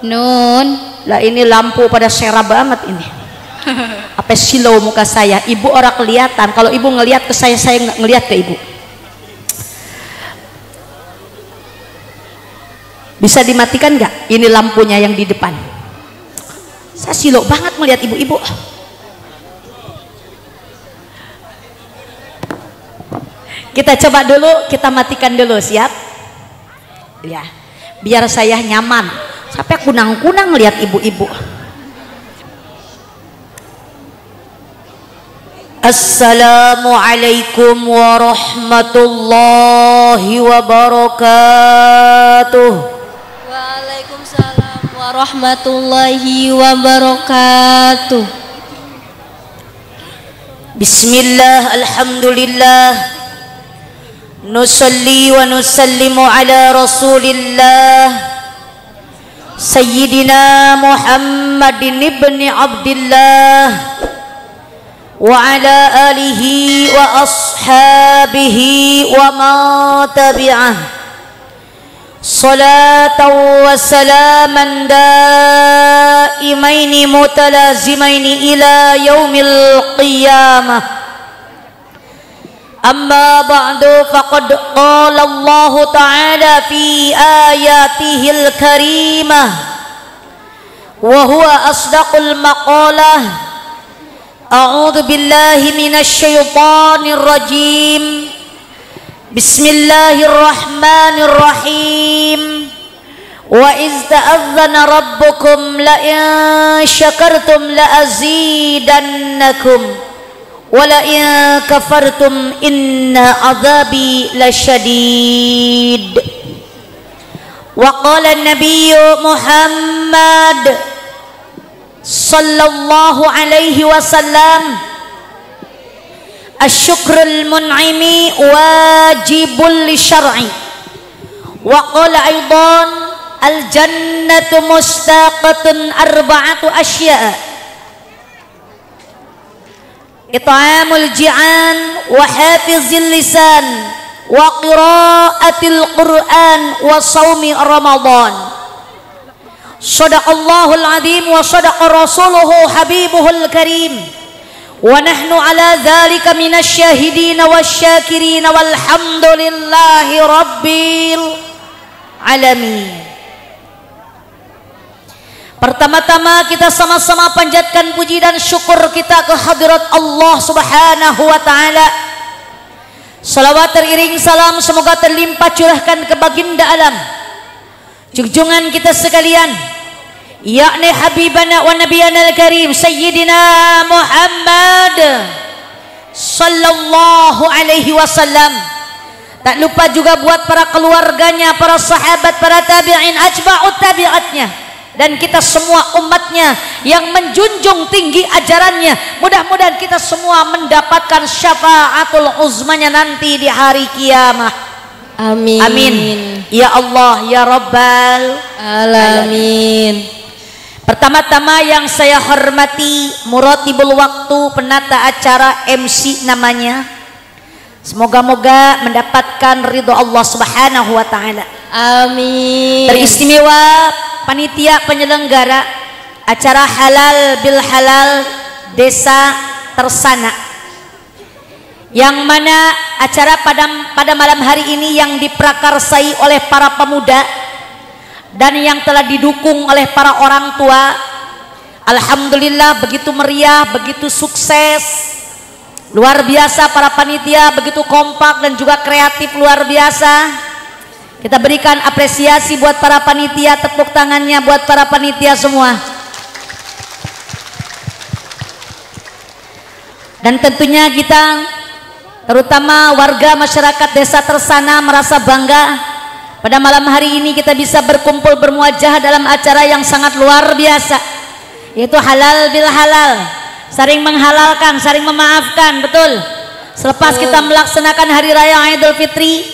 Nun. Lah ini lampu pada serap banget ini. Apa silau muka saya? Ibu orang kelihatan. Kalau ibu ngelihat ke saya nggak ngelihat ke ibu. Bisa dimatikan nggak? Ini lampunya yang di depan. Saya silau banget melihat ibu-ibu. Kita coba dulu, kita matikan dulu, siap? Ya, biar saya nyaman. Sampai kunang-kunang lihat ibu-ibu. Assalamualaikum warahmatullahi wabarakatuh. Waalaikumsalam warahmatullahi wabarakatuh. Bismillah, alhamdulillah. Nusalli wa nusallimu ala rasulillah Sayyidina Muhammadin ibni Abdillah wa ala alihi wa ashabihi wa man tabi'ah salatan wa salaman daimaini mutalazimaini ila yaumil qiyamah. Amma ba'du faqad qala Allah ta'ala fi ayatihil karimah wa huwa asdaqul maqalah. A'udzu billahi minasy syaithanir rajim. Bismillahirrahmanirrahim. Wa iz ta'adzana rabbukum la in syakartum la azidannakum wala in kafartum inna adzabi lasyadid. Wa qala an-nabiyyu Muhammad sallallahu alaihi wasallam asy-syukrul mun'imi wajibul lisyar'i. Wa qala aidan al-jannatu mustaqatun arba'atu asya': it'amul ji'an wa hafizil lisan wa qiraatil Qur'an wa shaumi Ramadan. Shadaqallahul azim wa shadaqa rasuluhu habibuhul karim wa nahnu ala dzalika minasy syahidin wasyakirin walhamdulillahi rabbil alamin. Pertama-tama kita sama-sama panjatkan puji dan syukur kita ke hadirat Allah Subhanahu wa taala. Salawat teriring salam semoga terlimpah curahkan ke baginda alam, junjungan kita sekalian, yakni habibana wa nabiyana al-karim Sayyidina Muhammad sallallahu alaihi wasallam. Tak lupa juga buat para keluarganya, para sahabat, para tabi'in, atba'ut tabi'atnya, dan kita semua umatnya yang menjunjung tinggi ajarannya. Mudah-mudahan kita semua mendapatkan syafaatul uzmanya nanti di hari kiamah. Amin. Amin. Ya Allah, ya Rabbal Alamin. Pertama-tama yang saya hormati Muratibul Waktu, penata acara, MC namanya. Semoga-moga mendapatkan ridho Allah Subhanahu wa taala. Amin. Teristimewa panitia penyelenggara acara halal bil halal desa Tersana, yang mana acara pada malam hari ini yang diprakarsai oleh para pemuda dan yang telah didukung oleh para orang tua. Alhamdulillah begitu meriah, begitu sukses, luar biasa. Para panitia begitu kompak dan juga kreatif, luar biasa. Kita berikan apresiasi buat para panitia, tepuk tangannya buat para panitia semua. Dan tentunya kita, terutama warga masyarakat desa Tersana, merasa bangga pada malam hari ini kita bisa berkumpul bermuajah dalam acara yang sangat luar biasa, yaitu halal bil halal, saling menghalalkan, saling memaafkan. Betul. Selepas kita melaksanakan hari raya Idul Fitri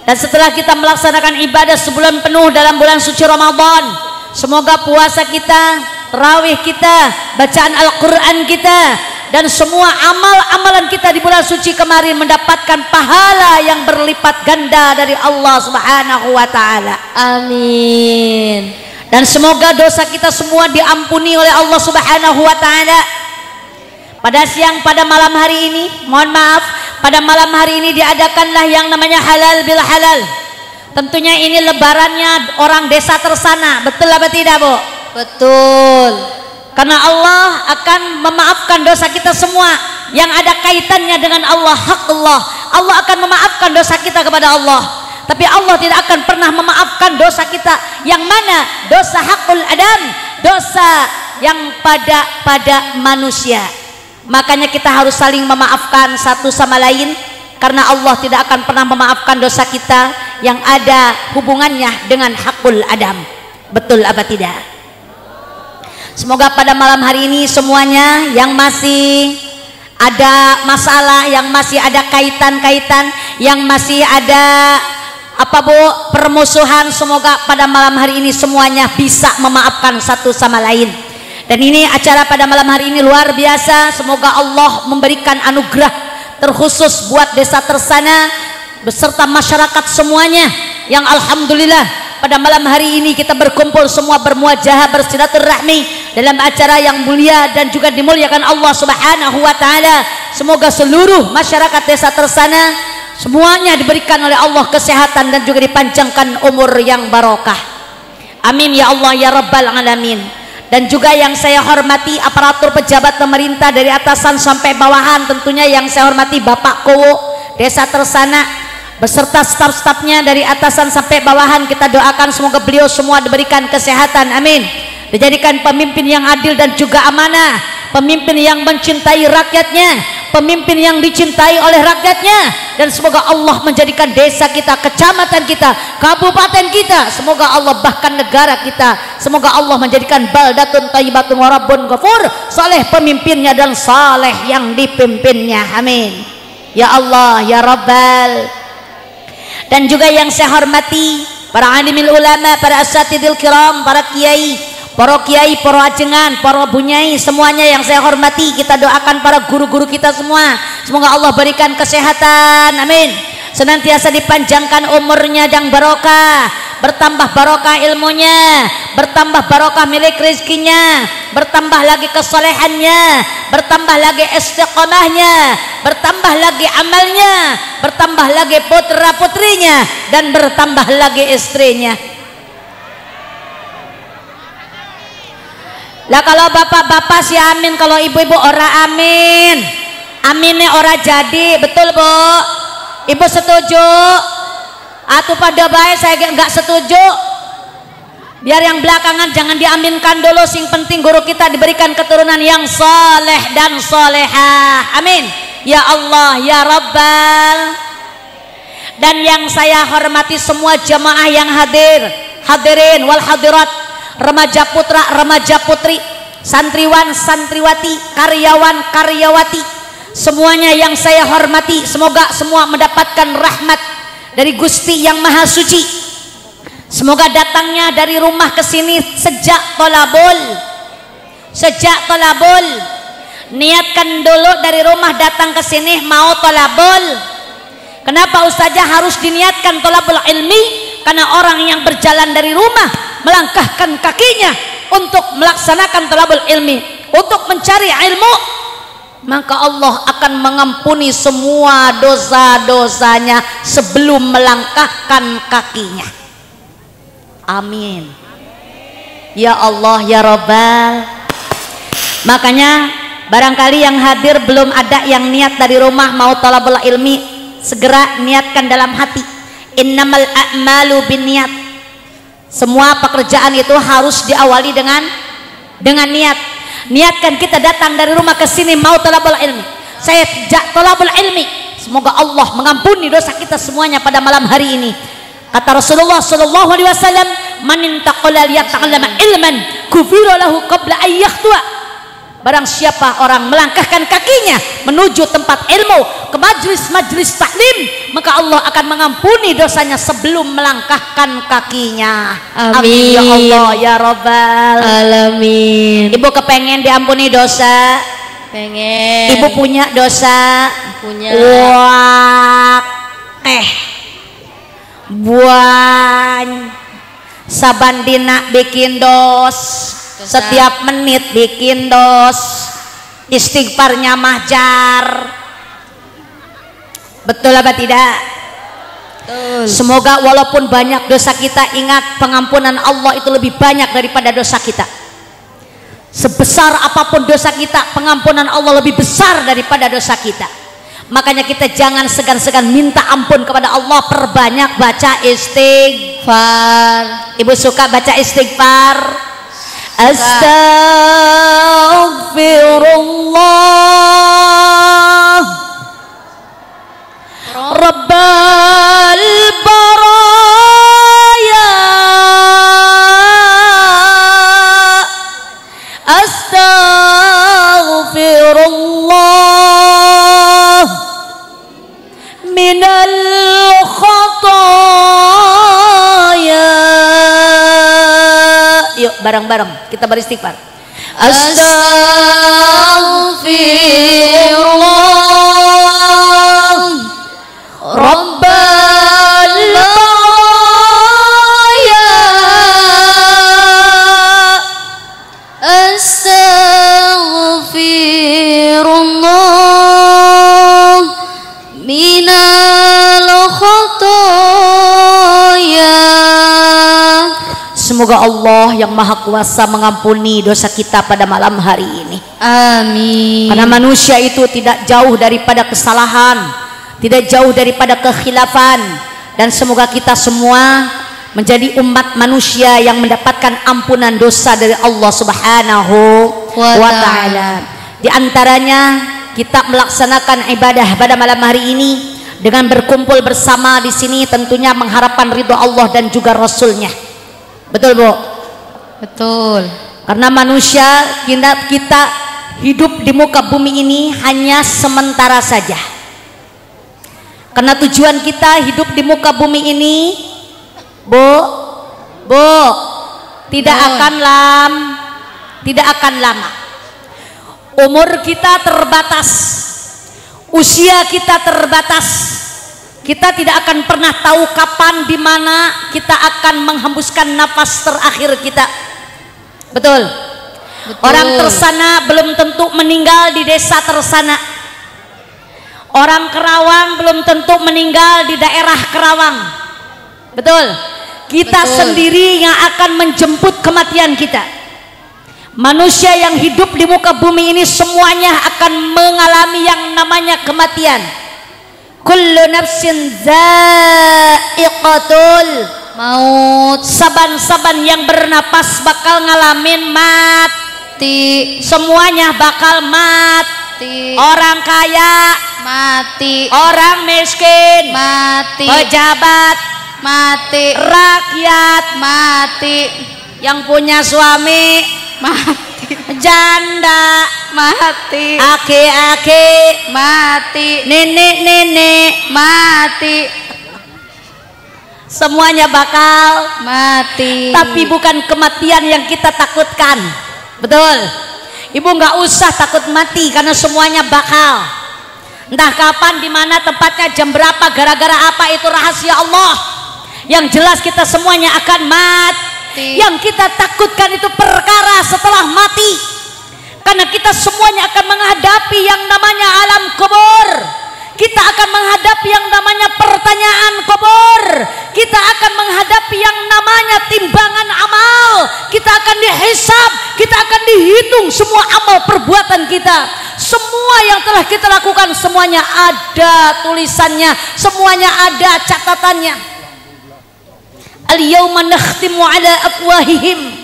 dan setelah kita melaksanakan ibadah sebulan penuh dalam bulan suci Ramadan, semoga puasa kita, tarawih kita, bacaan Al-Quran kita, dan semua amal-amalan kita di bulan suci kemarin mendapatkan pahala yang berlipat ganda dari Allah Subhanahu wa taala. Amin. Dan semoga dosa kita semua diampuni oleh Allah Subhanahu wa taala. Pada siang pada malam hari ini, mohon maaf, pada malam hari ini diadakanlah yang namanya halal bil halal. Tentunya ini lebarannya orang desa Tersana. Betul apa tidak, Bu? Betul. Karena Allah akan memaafkan dosa kita semua yang ada kaitannya dengan Allah, hak Allah. Allah akan memaafkan dosa kita kepada Allah. Tapi Allah tidak akan pernah memaafkan dosa kita yang mana dosa hakul adam, dosa yang pada manusia. Makanya kita harus saling memaafkan satu sama lain, karena Allah tidak akan pernah memaafkan dosa kita yang ada hubungannya dengan hakul adam. Betul apa tidak? Semoga pada malam hari ini semuanya yang masih ada masalah, yang masih ada kaitan-kaitan, yang masih ada permusuhan, semoga pada malam hari ini semuanya bisa memaafkan satu sama lain. Dan ini acara pada malam hari ini luar biasa. Semoga Allah memberikan anugerah terkhusus buat desa Tersana beserta masyarakat semuanya yang alhamdulillah pada malam hari ini kita berkumpul semua bermuajahah, bersilaturahmi dalam acara yang mulia dan juga dimuliakan Allah Subhanahu wa taala. Semoga seluruh masyarakat desa Tersana semuanya diberikan oleh Allah kesehatan dan juga dipanjangkan umur yang barokah. Amin ya Allah ya Rabbal alamin. Dan juga yang saya hormati aparatur pejabat pemerintah dari atasan sampai bawahan, tentunya yang saya hormati Bapak Kowo Desa Tersana beserta staf-stafnya dari atasan sampai bawahan. Kita doakan semoga beliau semua diberikan kesehatan, amin. Dijadikan pemimpin yang adil dan juga amanah, pemimpin yang mencintai rakyatnya, pemimpin yang dicintai oleh rakyatnya. Dan semoga Allah menjadikan desa kita, kecamatan kita, kabupaten kita, semoga Allah bahkan negara kita, semoga Allah menjadikan baldatun thayyibatun wa rabbun ghafur, saleh pemimpinnya dan saleh yang dipimpinnya, amin ya Allah ya Rabbal. Dan juga yang saya hormati para alimil ulama, para asatidil kiram, para kiai, para ajengan, para bunyai, semuanya yang saya hormati. Kita doakan para guru-guru kita semua, semoga Allah berikan kesehatan, amin. Senantiasa dipanjangkan umurnya dan barokah, bertambah barokah ilmunya, bertambah barokah milik rezekinya, bertambah lagi kesolehannya, bertambah lagi istiqomahnya, bertambah lagi amalnya, bertambah lagi putra putrinya, dan bertambah lagi istrinya. Lah kalau bapak-bapak sih amin, kalau ibu-ibu ora amin. Aminnya ora jadi, betul Bu? Ibu setuju? Atau pada baik saya nggak setuju? Biar yang belakangan jangan diaminkan dulu, sing penting guru kita diberikan keturunan yang saleh dan salehah, amin ya Allah ya Rabbal. Dan yang saya hormati semua jamaah yang hadirin wal hadirat, remaja putra, remaja putri, santriwan, santriwati, karyawan, karyawati, semuanya yang saya hormati, semoga semua mendapatkan rahmat dari Gusti yang Maha Suci. Semoga datangnya dari rumah ke sini sejak tolabul, niatkan dulu dari rumah datang ke sini mau tolabul. Kenapa Ustazah harus diniatkan tolabul ilmi? Karena orang yang berjalan dari rumah melangkahkan kakinya untuk melaksanakan tolabul ilmi, untuk mencari ilmu, maka Allah akan mengampuni semua dosa-dosanya sebelum melangkahkan kakinya. Amin ya Allah ya Rabbal. Makanya barangkali yang hadir belum ada yang niat dari rumah mau thalabul ilmi, segera niatkan dalam hati. Innamal a'malu binniyat. Semua pekerjaan itu harus diawali dengan niat. Niatkan kita datang dari rumah ke sini mau thalabul ilmi. Saya thalabul ilmi. Semoga Allah mengampuni dosa kita semuanya pada malam hari ini. Kata Rasulullah sallallahu alaihi wasallam, "Man intaqala liyata'allama ilman, kufira lahu qabla an yakhtua." Barang siapa orang melangkahkan kakinya menuju tempat ilmu, ke majlis-majlis taklim, maka Allah akan mengampuni dosanya sebelum melangkahkan kakinya. Amin ya Allah ya Rabbal alamin. Ibu kepengen diampuni dosa? Pengen. Ibu punya dosa? Punya. Wah, saban dina bikin dos, setiap menit bikin dos, istighfarnya mahjar. Betul apa tidak? Betul. Semoga walaupun banyak dosa kita, ingat pengampunan Allah itu lebih banyak daripada dosa kita. Sebesar apapun dosa kita, pengampunan Allah lebih besar daripada dosa kita. Makanya kita jangan segan-segan minta ampun kepada Allah, perbanyak baca istighfar. Ibu suka baca istighfar? Astaghfirullah Rabbal baraya, astaghfirullah minal khataya. Yuk bareng-bareng kita beristighfar. Astaghfirullah Rabbal baraya, astaghfirullah minal khataya. Semoga Allah yang Maha Kuasa mengampuni dosa kita pada malam hari ini. Amin. Karena manusia itu tidak jauh daripada kesalahan, tidak jauh daripada kekhilafan, dan semoga kita semua menjadi umat manusia yang mendapatkan ampunan dosa dari Allah Subhanahu wa Ta'ala. Di antaranya kita melaksanakan ibadah pada malam hari ini dengan berkumpul bersama di sini, tentunya mengharapkan ridho Allah dan juga Rasulnya. Betul Bu? Betul. Karena manusia kita hidup di muka bumi ini hanya sementara saja. Karena tujuan kita hidup di muka bumi ini, Bu, tidak akan lama. Umur kita terbatas, usia kita terbatas. Kita tidak akan pernah tahu kapan, di mana kita akan menghembuskan nafas terakhir kita. Betul. Orang tersana belum tentu meninggal di desa tersana. Orang Kerawang belum tentu meninggal di daerah Kerawang. Betul. Kita sendiri yang akan menjemput kematian kita. Manusia yang hidup di muka bumi ini semuanya akan mengalami yang namanya kematian. Kullu nafsin za'iqatul maut. Saban-saban yang bernapas bakal ngalamin mati. Semuanya bakal mati. Orang kaya mati, orang miskin mati, pejabat mati, rakyat mati, yang punya suami mati, janda mati, aki-aki mati, nenek-nenek mati, semuanya bakal mati. Tapi bukan kematian yang kita takutkan. Betul. Ibu nggak usah takut mati, karena semuanya bakal. Entah kapan, di mana tempatnya, jam berapa, gara-gara apa, itu rahasia Allah. Yang jelas kita semuanya akan mati. Yang kita takutkan itu perkara setelah mati, karena kita semuanya akan menghadapi yang namanya alam kubur. Kita akan menghadapi yang namanya pertanyaan kubur. Kita akan menghadapi yang namanya timbangan amal. Kita akan dihisab, kita akan dihitung semua amal perbuatan kita. Semua yang telah kita lakukan, semuanya ada tulisannya, semuanya ada catatannya. Al-yawma nakhtimu ala afwahihim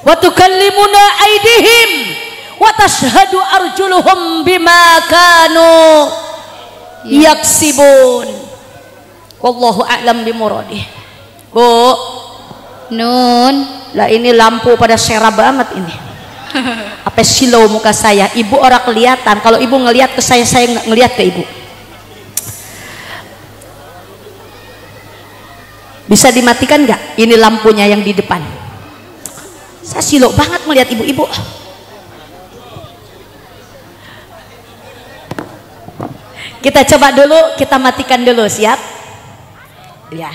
wa tukallimuna aydihim wa tashhadu arjuluhum bima kanu yaksibun. Wallahu a'lam bimuradih. Bu Nun, lah ini lampu pada serap banget ini. Apa silau muka saya? Ibu orang kelihatan. Kalau ibu ngelihat ke saya nggak ngelihat ke ibu. Bisa dimatikan nggak? Ini lampunya yang di depan. Saya silau banget melihat ibu-ibu. Kita coba dulu, kita matikan dulu, siap? Ya,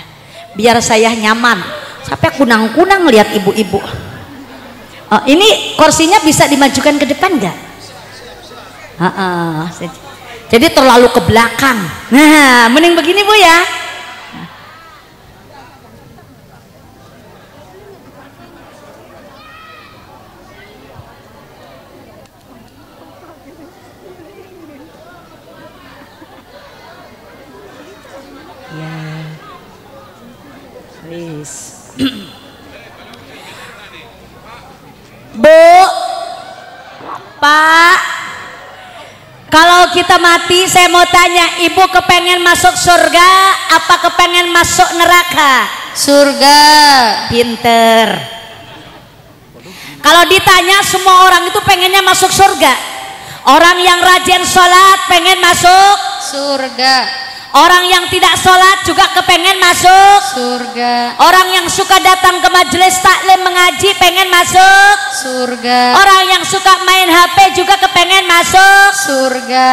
biar saya nyaman. Sampai kunang-kunang lihat ibu-ibu. Oh, ini kursinya bisa dimajukan ke depan nggak? Jadi terlalu ke belakang. Nah, mending begini Bu ya. Ya, please. Bu, Pak, kalau kita mati, saya mau tanya, ibu kepengen masuk surga apa kepengen masuk neraka? Surga. Pinter. Kalau ditanya, semua orang itu pengennya masuk surga. Orang yang rajin sholat pengen masuk Surga. orang yang tidak sholat juga kepengen masuk Surga. orang yang suka datang ke majelis taklim mengaji pengen masuk Surga. orang yang suka main HP juga kepengen masuk Surga.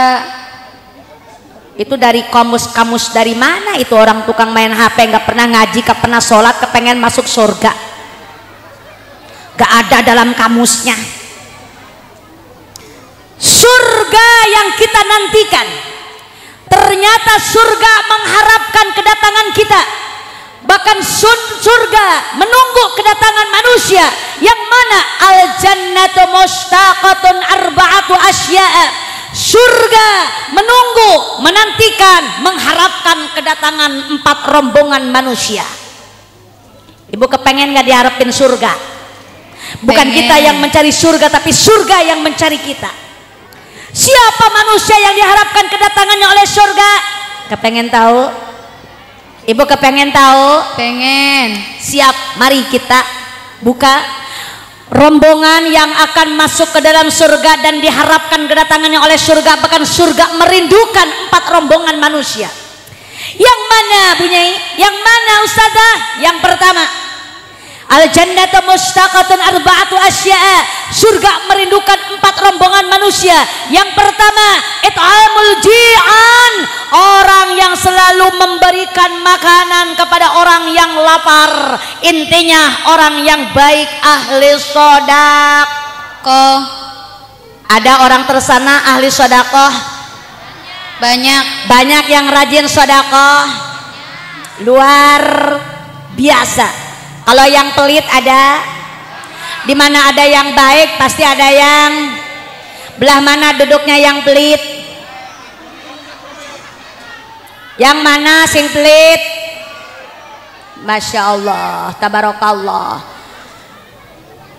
Itu dari kamus dari mana itu orang tukang main HP nggak pernah ngaji, nggak pernah sholat kepengen masuk surga? Nggak ada dalam kamusnya. Surga yang kita nantikan, ternyata surga mengharapkan kedatangan kita. Bahkan surga menunggu kedatangan manusia, yang mana al jannatu mustaqatun arba'atu asya'a. Surga menunggu, menantikan, mengharapkan kedatangan 4 rombongan manusia. Ibu kepengen gak diharapin surga? Bukan Pengen. kita yang mencari surga, tapi surga yang mencari kita. Siapa manusia yang diharapkan kedatangannya oleh surga? Kepengen tahu? Ibu kepengen tahu? Pengen. Siap, mari kita buka rombongan yang akan masuk ke dalam surga dan diharapkan kedatangannya oleh surga. Bahkan surga merindukan 4 rombongan manusia. Yang mana Bu Nyai? Yang mana Ustazah? Yang pertama, al jannatu mustaqatun arba'atu asya'a. Surga merindukan 4 rombongan manusia. Yang pertama, it'amul ji'an, orang yang selalu memberikan makanan kepada orang yang lapar. Intinya orang yang baik, ahli sedekah. Ada orang tersana ahli sedekah? Banyak yang rajin sedekah, luar biasa. Kalau yang pelit ada? Di mana ada yang baik pasti ada yang belah mana duduknya yang pelit? Yang mana sing pelit? Masya Allah, tabarakallah.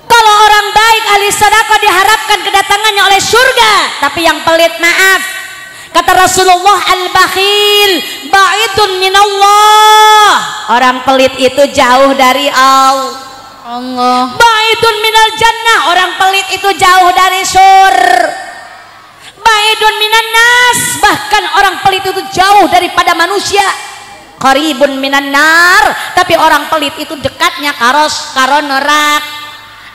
Kalau orang baik ahli sedekah diharapkan kedatangannya oleh surga, tapi yang pelit maaf. Kata Rasulullah, al-bakhil ba'idun minallah. Orang pelit itu jauh dari Allah. Ba'idun minal jannah, orang pelit itu jauh dari surga. Ba'idun minan nas, bahkan orang pelit itu jauh daripada manusia. Qaribun minan nar, tapi orang pelit itu dekatnya karo neraka.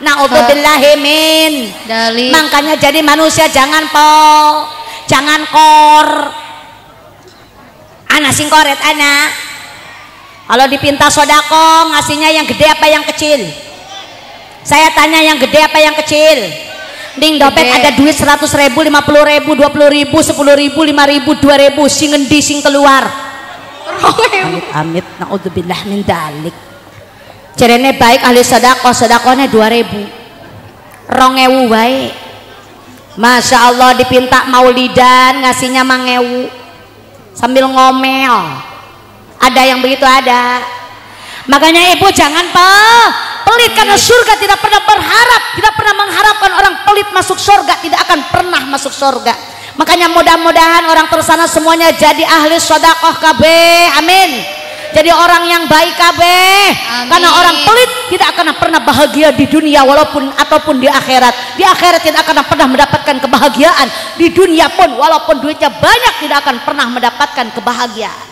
Na'udzubillahi min dzalik. Makanya jadi manusia jangan jangan kor. Anak sing koret anak. Kalau dipinta sodako ngasihnya yang gede apa yang kecil? Saya tanya yang gede apa yang kecil? Ding dompet ada duit 100.000, 50.000, 20.000, 10.000, 5.000, 2.000, sing ngendi sing keluar. Amit naudzubillah min dalik. Jarene baik ahli sedekah, sedekahnya 2.000. 2.000 wae. Masya Allah dipinta maulidan ngasihnya 5.000 sambil ngomel. Ada yang begitu ada. Makanya ibu jangan pelit, karena surga tidak pernah berharap, tidak pernah mengharapkan orang pelit masuk surga, tidak akan pernah masuk surga. Makanya mudah-mudahan orang tersana semuanya jadi ahli sedekah kabeh, amin. Jadi orang yang baik kabeh. Karena orang pelit tidak akan pernah bahagia di dunia ataupun di akhirat. Di akhirat tidak akan pernah mendapatkan kebahagiaan. Di dunia pun walaupun duitnya banyak tidak akan pernah mendapatkan kebahagiaan.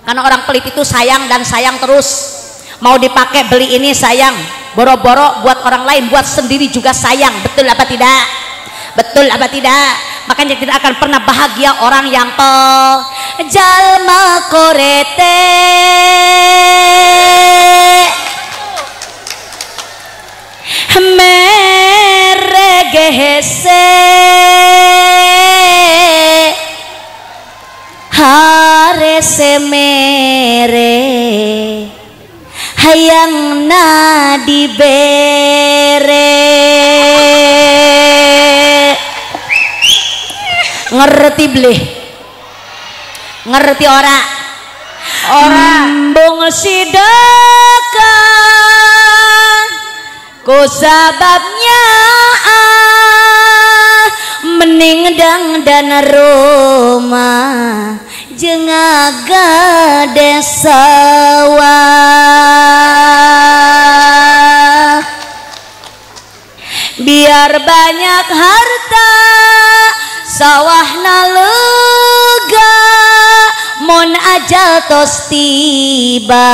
Karena orang pelit itu sayang dan sayang terus. Mau dipakai beli ini sayang, boro-boro buat orang lain, buat sendiri juga sayang. Betul apa tidak? Betul apa tidak? Makanya tidak akan pernah bahagia orang yang jalma korete meregehese harese mere hayang na dibere ngerti bleh ngerti ora embung sidekah ku sababnya mening dan rumah jengaga desawa biar banyak harta sawahna lega mon ajal tos tiba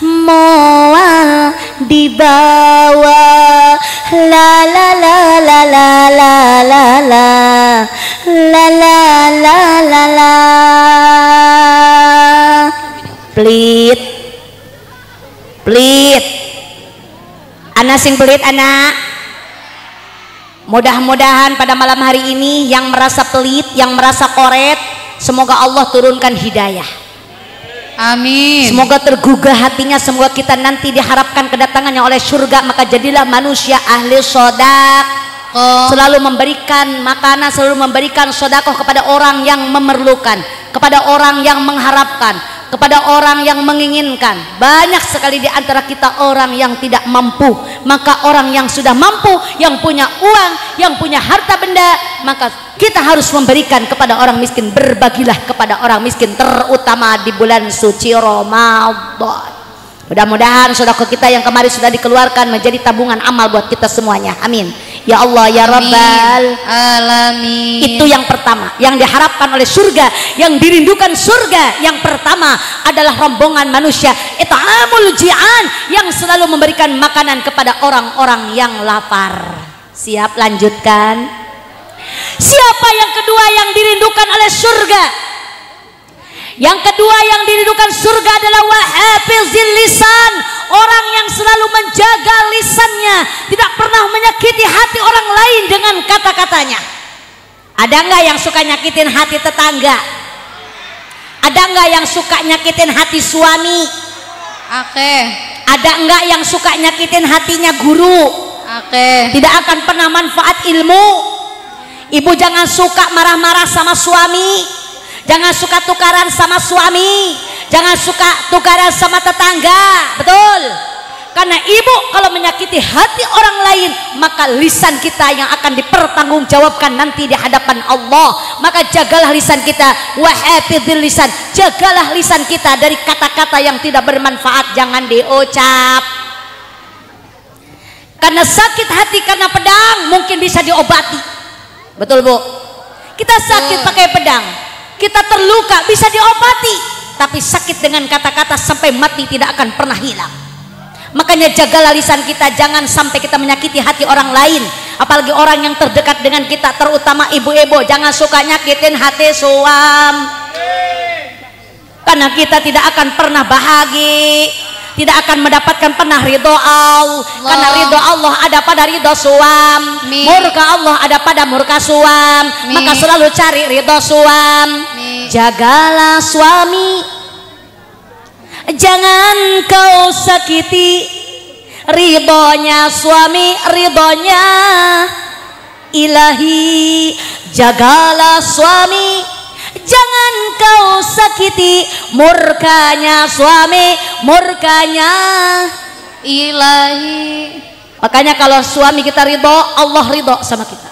moal dibawa la la la la la la la la la la la la la pelit pelit anak sing pelit anak. Mudah-mudahan pada malam hari ini yang merasa pelit, yang merasa koret, semoga Allah turunkan hidayah. Amin. Semoga tergugah hatinya, semoga kita nanti diharapkan kedatangannya oleh surga. Maka jadilah manusia ahli sedekah, selalu memberikan makanan, selalu memberikan sedekah kepada orang yang memerlukan, kepada orang yang mengharapkan, kepada orang yang menginginkan. Banyak sekali di antara kita orang yang tidak mampu, maka orang yang sudah mampu, yang punya uang, yang punya harta benda, maka kita harus memberikan kepada orang miskin. Berbagilah kepada orang miskin, terutama di bulan suci Ramadan. Mudah-mudahan sedekah kita yang kemarin sudah dikeluarkan menjadi tabungan amal buat kita semuanya. Amin. Ya Allah ya Rabbal alamin. Itu yang pertama, yang diharapkan oleh surga, yang dirindukan surga. Yang pertama adalah rombongan manusia it'amul ji'an, yang selalu memberikan makanan kepada orang-orang yang lapar. Siap, lanjutkan. Siapa yang kedua yang dirindukan oleh surga? Yang kedua yang dirindukan surga adalah wahafizil lisan, orang yang selalu menjaga lisannya, tidak pernah menyakiti hati orang lain dengan kata-katanya. Ada nggak yang suka nyakitin hati tetangga? Ada nggak yang suka nyakitin hati suami? Oke. Ada nggak yang suka nyakitin hatinya guru? Oke. Tidak akan pernah manfaat ilmu. Ibu jangan suka marah-marah sama suami. Jangan suka tukaran sama suami, jangan suka tukaran sama tetangga, betul? Karena ibu kalau menyakiti hati orang lain, maka lisan kita yang akan dipertanggungjawabkan nanti di hadapan Allah. Maka jagalah lisan kita, wahafizil lisan, jagalah lisan kita dari kata-kata yang tidak bermanfaat, jangan diucap. Karena sakit hati karena pedang mungkin bisa diobati, betul Bu? Kita sakit pakai pedang, kita terluka bisa diobati, tapi sakit dengan kata-kata sampai mati tidak akan pernah hilang. Makanya jagalah lisan kita, jangan sampai kita menyakiti hati orang lain, apalagi orang yang terdekat dengan kita, terutama ibu-ibu. Jangan suka nyakitin hati suam, karena kita tidak akan pernah bahagia, tidak akan mendapatkan pernah ridho Allah. Karena ridho Allah ada pada ridho suam, murka Allah ada pada murka suam. Maka selalu cari ridho suam. Jagalah suami, jangan kau sakiti ridhonya suami, ridhonya ilahi. Jagalah suami, jangan kau sakiti murkanya suami, murkanya ilahi. Makanya kalau suami kita ridho, Allah ridho sama kita.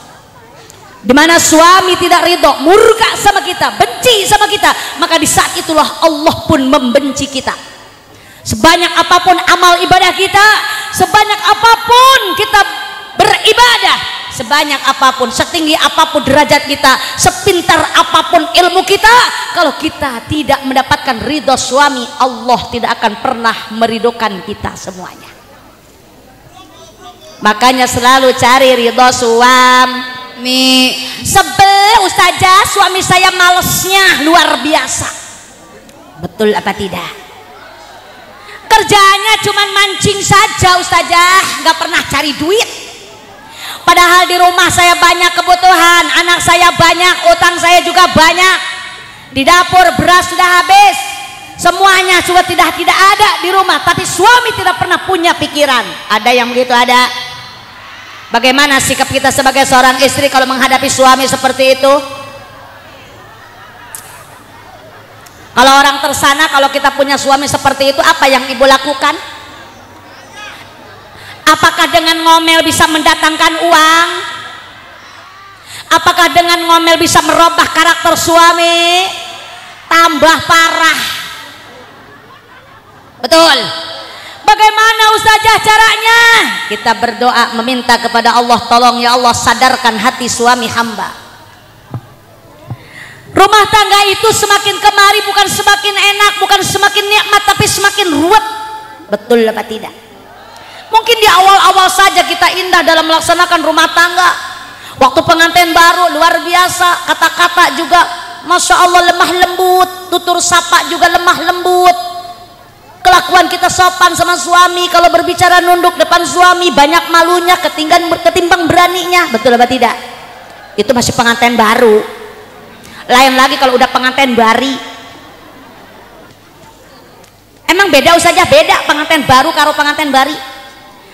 Dimana suami tidak ridho, murka sama kita, benci sama kita, maka di saat itulah Allah pun membenci kita. Sebanyak apapun amal ibadah kita, sebanyak apapun kita beribadah, sebanyak apapun, setinggi apapun derajat kita, sepintar apapun ilmu kita, kalau kita tidak mendapatkan ridho suami, Allah tidak akan pernah meridokan kita semuanya. Makanya selalu cari ridho suami. Sebel ustazah, suami saya malesnya luar biasa. Betul apa tidak? Kerjanya cuman mancing saja Ustazah, nggak pernah cari duit. Padahal di rumah saya banyak kebutuhan, anak saya banyak, utang saya juga banyak. Di dapur beras sudah habis, semuanya sudah tidak ada di rumah. Tapi suami tidak pernah punya pikiran. Ada yang begitu? Ada. Bagaimana sikap kita sebagai seorang istri kalau menghadapi suami seperti itu? Kalau orang tersana, kalau kita punya suami seperti itu, apa yang ibu lakukan? Apakah dengan ngomel bisa mendatangkan uang? Apakah dengan ngomel bisa merubah karakter suami? Tambah parah. Betul. Bagaimana Ustazah caranya? Kita berdoa meminta kepada Allah, tolong ya Allah sadarkan hati suami hamba. Rumah tangga itu semakin kemari bukan semakin enak, bukan semakin nikmat, tapi semakin ruwet. Betul apa tidak? Mungkin di awal-awal saja kita indah dalam melaksanakan rumah tangga. Waktu pengantin baru luar biasa, kata-kata juga Masya Allah lemah lembut, tutur sapa juga lemah lembut. Kelakuan kita sopan sama suami, kalau berbicara nunduk depan suami, banyak malunya ketimbang beraninya. Betul apa tidak? Itu masih pengantin baru. Lain lagi kalau udah pengantin bari. Emang beda saja, beda pengantin baru karo pengantin bari.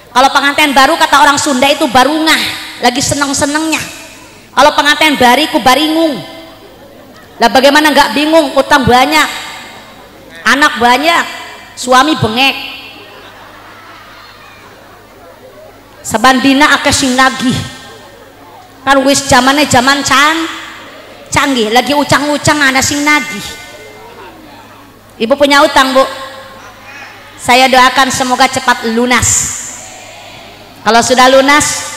Kalau pengantin baru kata orang Sunda itu barungah, lagi seneng-senengnya. Kalau pengantin bari ku baringung. Lah bagaimana nggak bingung? Utang banyak, anak banyak, suami bengek. Sabandina akeh sing nagih. Kan wis zamane zaman canggih, lagi ucang-ucang ada sing nagih. Ibu punya utang, Bu? Saya doakan semoga cepat lunas. Kalau sudah lunas,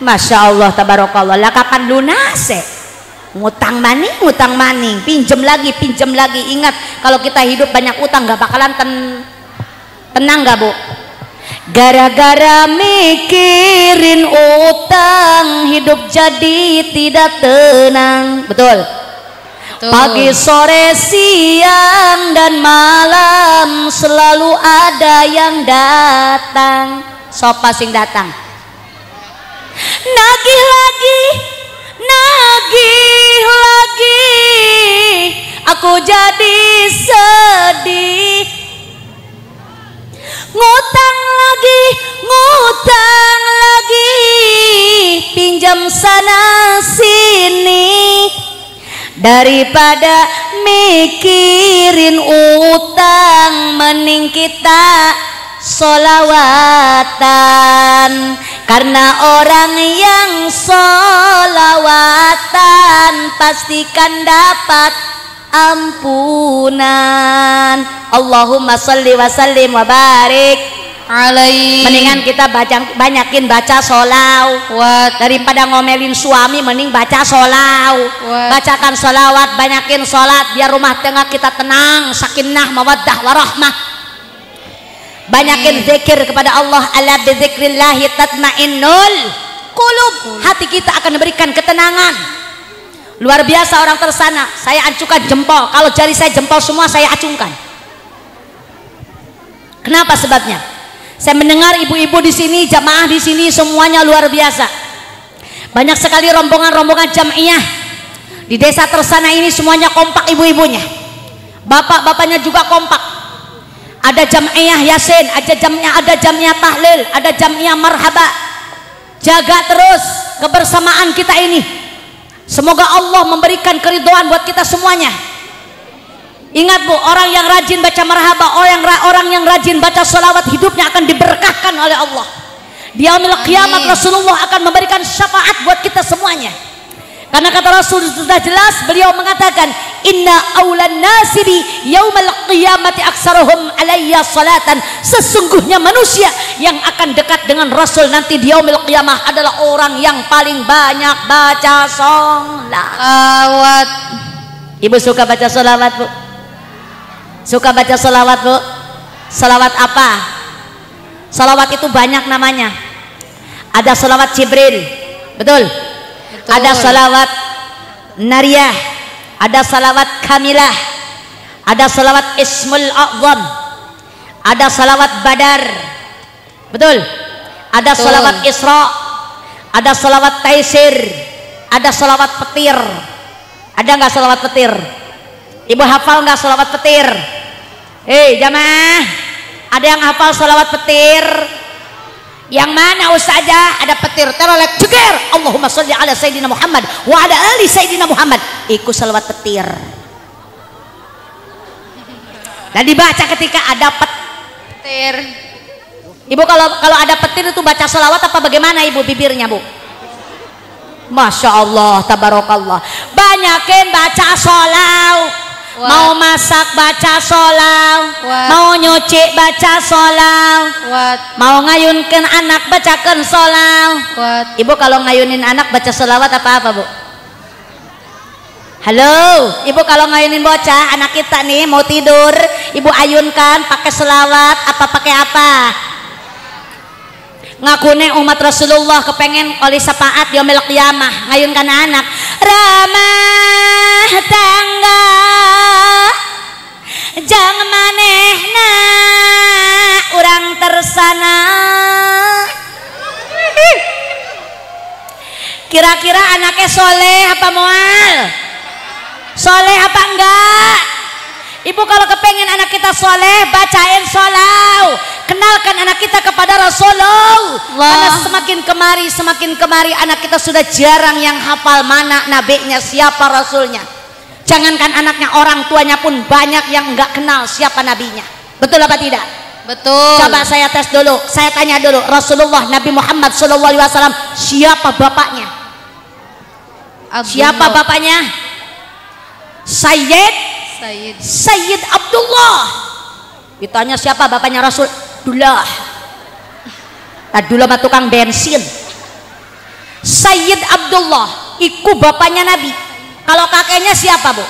Masya Allah tabarakallah. Lah kapan lunas ngutang maning, pinjem lagi. Ingat kalau kita hidup banyak utang gak bakalan tenang gak, Bu? Gara-gara mikirin utang, hidup jadi tidak tenang. Betul. Pagi, sore, siang, dan malam selalu ada yang datang. Sopa sing datang. Nagih lagi, aku jadi sedih. Ngutang lagi, pinjam sana sini. Daripada mikirin utang, mending kita solawatan. Karena orang yang solawatan pastikan dapat ampunan. Allahumma sholli wa sallim wa barik alaihi. Mendingan kita banyakin baca sholawat daripada ngomelin suami. Mending baca sholawat, bacakan sholawat, banyakin sholat biar rumah tangga kita tenang, sakinah, mawaddah, warahmah. Banyakin zikir kepada Allah. Ala bizikrillahi tatmainnul qulub. Hati kita akan memberikan ketenangan. Luar biasa orang tersana. Saya acungkan jempol. Kalau jari saya jempol semua saya acungkan. Kenapa sebabnya? Saya mendengar ibu-ibu di sini, jamaah di sini semuanya luar biasa. Banyak sekali rombongan-rombongan jamiah di desa tersana ini, semuanya kompak ibu-ibunya. Bapak-bapaknya juga kompak. Ada jamiah Yasin, ada jamiah tahlil, ada jamiah marhaba. Jaga terus kebersamaan kita ini. Semoga Allah memberikan keridhaan buat kita semuanya. Ingat, Bu, orang yang rajin baca marhaba, orang yang rajin baca sholawat, hidupnya akan diberkahkan oleh Allah. Di yaumil qiyamah Rasulullah akan memberikan syafaat buat kita semuanya. Karena kata Rasul sudah jelas, beliau mengatakan, inna aulan nasibi yaumal qiyamati aksaruhum alayya salatan. Sesungguhnya manusia yang akan dekat dengan Rasul nanti di yaumil qiyamah adalah orang yang paling banyak baca sholawat. Ibu suka baca sholawat, Bu? Suka baca sholawat, Bu? Sholawat apa? Sholawat itu banyak namanya. Ada sholawat Jibril, betul? Ada salawat nariyah, ada salawat kamilah, ada salawat ismul a'zam, ada salawat Badar, betul? Ada salawat Isra, ada salawat Taisir, ada salawat petir. Ada nggak salawat petir? Ibu hafal nggak salawat petir? Jamaah, ada yang hafal salawat petir? Yang mana ustazah? Ada petir terolek ceger. Allahumma sholli ala sayyidina Muhammad wa ala ali sayyidina Muhammad. Ikut salawat petir. Dan dibaca ketika ada petir. Ibu kalau ada petir itu baca salawat apa bagaimana ibu bibirnya bu? Masya Allah, tabarakallah. Banyakin baca sholawat. Mau masak baca sholawat, mau nyuci baca sholawat, mau ngayunkan anak bacakan sholawat. Ibu kalau ngayunin anak baca sholawat apa bu? Halo, ibu kalau ngayunin bocah anak kita nih mau tidur, ibu ayunkan pakai sholawat apa pakai apa? Ngakune umat Rasulullah kepengen oleh syafaat di yaumil qiyamah, ngayunkan anak ramah tangga jangan manehna urang tersana. Kira-kira anaknya soleh apa moal? Soleh apa enggak? Ibu kalau kepengen anak kita soleh, bacain sholawat, kenalkan anak kita kepada Rasulullah. Karena semakin kemari anak kita sudah jarang yang hafal mana nabinya, siapa rasulnya. Jangankan anaknya, orang tuanya pun banyak yang enggak kenal siapa nabinya. Betul apa tidak? Betul. Coba saya tes dulu, saya tanya dulu, Rasulullah Nabi Muhammad SAW siapa bapaknya? Siapa bapaknya? Sayyid Abdullah. Ditanya siapa bapaknya Rasul? Abdullah mah tukang bensin. Sayyid Abdullah iku bapaknya Nabi. Kalau kakeknya siapa bu?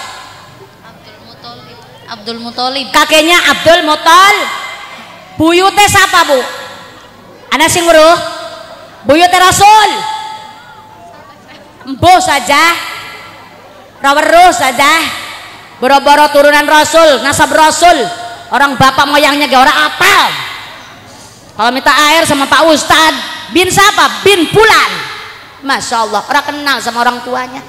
Abdul Muthalib. Kakeknya Abdul Muthalib. Buyute siapa bu? Ana sing weruh. Buyute Rasul. Embo saja. Raweruh saja. Boro-boro turunan Rasul, nasab Rasul. Orang bapak moyangnya gak orang apal. Kalau minta air sama Pak Ustad, bin siapa? Bin Pulan. Masya Allah, orang kenal sama orang tuanya.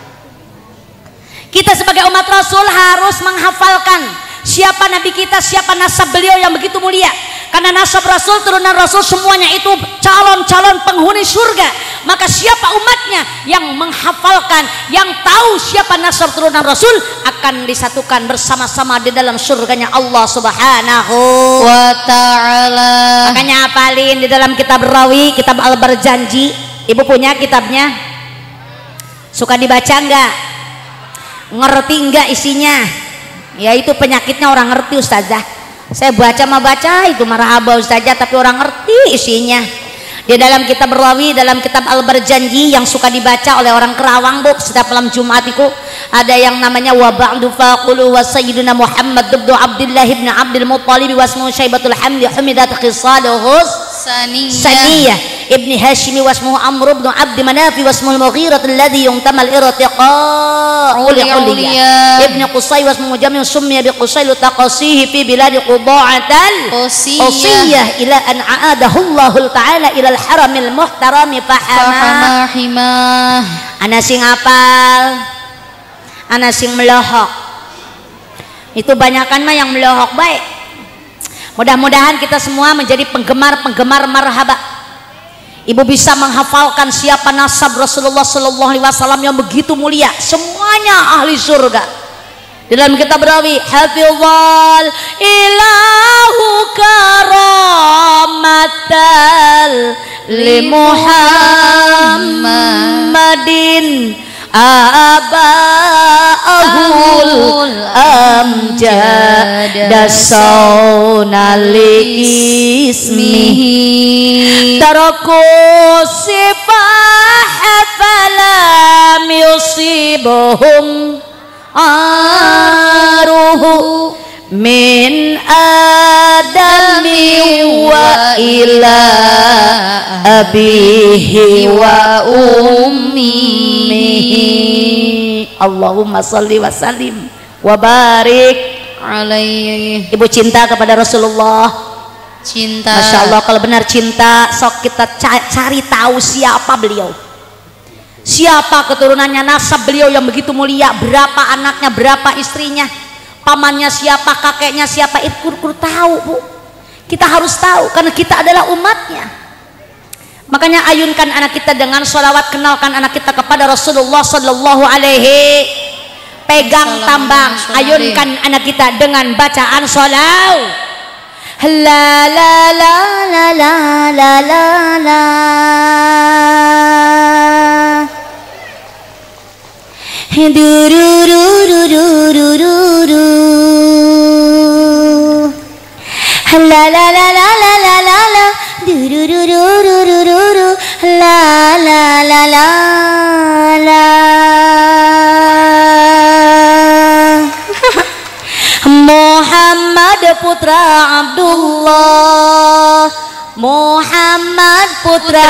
Kita sebagai umat Rasul harus menghafalkan siapa nabi kita, siapa nasab beliau yang begitu mulia. Karena nasab Rasul, turunan Rasul semuanya itu calon-calon penghuni surga. Maka siapa umatnya yang menghafalkan, yang tahu siapa nasab turunan Rasul, akan disatukan bersama-sama di dalam surganya Allah Subhanahu wa ta'ala. Makanya hafalin di dalam kitab Rawi, kitab Al-Barjanji. Ibu punya kitabnya? Suka dibaca enggak? Ngerti enggak isinya? Ya itu penyakitnya orang ngerti ustazah. Saya baca itu marahaba ustazah, tapi orang ngerti isinya. Di dalam kitab Rawi, dalam kitab Al-Barjanji yang suka dibaca oleh orang Kerawang bu, setiap malam Jumat itu ada yang namanya wa ba'du faqulu wa sayyiduna Muhammad ibn Abdullah ibn Abdul Muttalib wa ismuhu Syaibatul Hamdi humidat khisaluhu saniyah ibn Hashim wa ismuhu Amr ibn Abd Manaf wa ismuhu Mughirah alladhi yuntamal irtiqa'u li'uliyah ibn Qusay wa ismuhu Jami' summiya bi Qusay taqasihi fi bilad Quda'atal Qusiyah ila an a'adahu Allah ta'ala ila al-haramil muhtarami fahamah. Ana sing apal, ana sing melohok. Itu banyakan mah yang melohok baik. Mudah-mudahan kita semua menjadi penggemar-penggemar marhaba. Ibu bisa menghafalkan siapa nasab Rasulullah sallallahu alaihi wasallam yang begitu mulia, semuanya ahli surga. Dalam kitab Rawi, hafizal ilahu karamatal li Muhammadin aba'ahul amjad dasawna li ismihi taraku sifah falam yusibuhum aruhu min adami wa ila abihi wa ummihi. Allahumma salli wa sallim wa barik alaihi. Ibu cinta kepada Rasulullah, Cinta. Masya Allah, kalau benar cinta, sok kita cari tahu siapa beliau, siapa keturunannya, nasab beliau yang begitu mulia, berapa anaknya, berapa istrinya, pamannya siapa, kakeknya siapa, itu kur tahu Bu. Kita harus tahu karena kita adalah umatnya. Makanya ayunkan anak kita dengan sholawat, kenalkan anak kita kepada Rasulullah Sallallahu Alaihi. Pegang tambang, ayunkan anak kita dengan bacaan sholawat. La la la la la la la la. Du du du du du du du du. La la la la la la la la. Du du du du du du du du. La la la la la. Muhammad putra Abdullah, Muhammad putra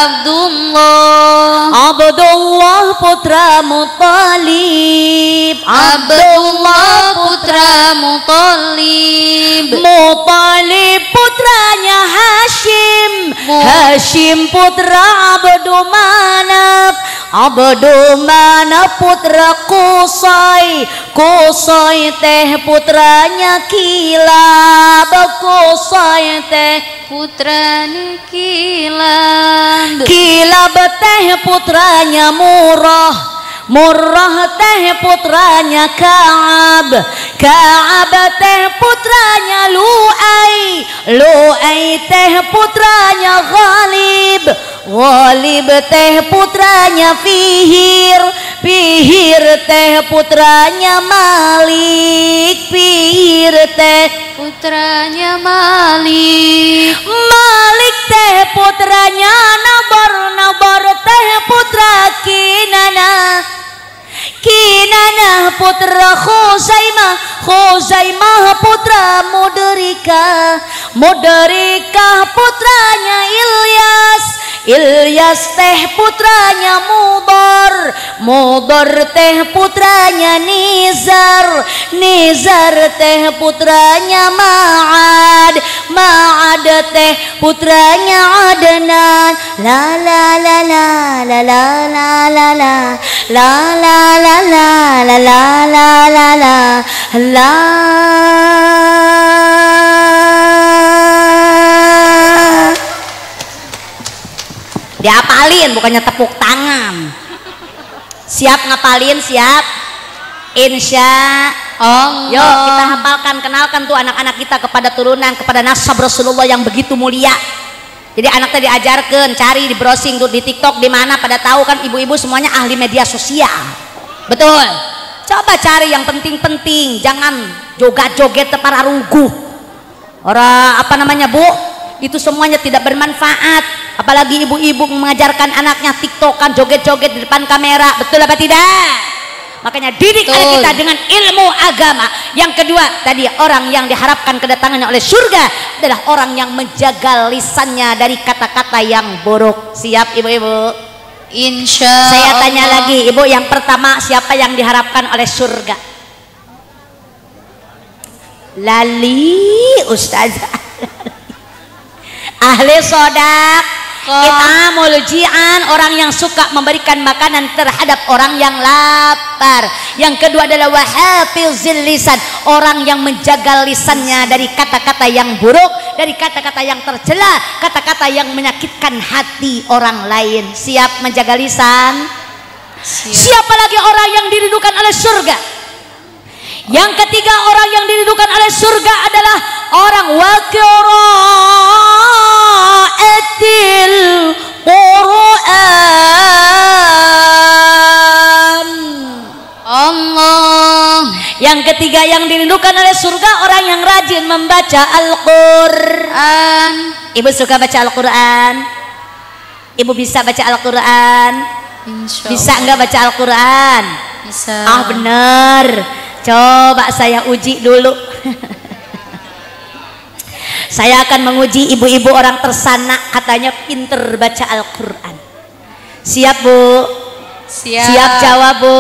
Abdullah, Abdullah putra Muttalib, Abdullah putra Muttalib, Muttalib putranya Hashim, Hashim putra Abdul Manaf, Abdul Manaf putra Qusay, Qusay teh putranya Kilab, Qusay teh putranya Kilab, Kilab teh putranya Murrah, Murrah teh putranya Ka'ab, Ka'ab teh putranya Lu'ay, Lu'ay teh putranya Ghalib, Ghalib teh putranya Fihir, Fihir teh putranya Malik, Fihir teh putranya Malik, Malik teh putranya Nabar, Nabar teh putra Kinana, Kinana putra Khuzaimah, Khuzaimah putra Mudrika, Mudrika putranya Ilyas, Ilyas teh putranya Mudar, Mudar teh putranya Nizar, Nizar teh putranya Ma'ad, Ma'ad teh putranya Adnan. La la la la la la la la la la la la la la la la la la la. Diapalin bukannya tepuk tangan. Siap ngapalin? Siap? Insya Allah. Yuk kita hafalkan, kenalkan tuh anak-anak kita kepada turunan, kepada nasab Rasulullah yang begitu mulia. Jadi anak tadi diajarkan, cari di browsing tuh di TikTok di mana, pada tahu kan ibu-ibu semuanya ahli media sosial. Betul. Coba cari yang penting-penting, jangan joget-joget para ruguh. Orang apa namanya Bu? Itu semuanya tidak bermanfaat. Apalagi ibu-ibu mengajarkan anaknya TikTokan, joget-joget di depan kamera. Betul apa tidak? Makanya didik anak kita dengan ilmu agama. Yang kedua tadi, orang yang diharapkan kedatangannya oleh surga adalah orang yang menjaga lisannya dari kata-kata yang buruk. Siap ibu-ibu? Insya Saya tanya Allah. lagi ibu, yang pertama siapa yang diharapkan oleh surga? Lali ustazah. Ahli sodak, itamul ji'an, orang yang suka memberikan makanan terhadap orang yang lapar. Yang kedua adalah wahafizil lisan, orang yang menjaga lisannya dari kata-kata yang buruk, dari kata-kata yang tercela, kata-kata yang menyakitkan hati orang lain. Siap menjaga lisan? Siapa lagi orang yang dirindukan oleh surga? Yang ketiga orang yang dirindukan oleh surga adalah orang waqira'atil Quran. Allah. Yang ketiga yang dirindukan oleh surga orang yang rajin membaca Al-Quran. Ibu suka baca Al-Quran? Ibu bisa baca Al-Quran? Bisa enggak baca Al-Quran? Bisa. Ah bener. Coba saya uji dulu. Saya akan menguji ibu-ibu orang tersana, katanya pinter baca Al-Quran. Siap Bu? Siap. Siap jawab Bu?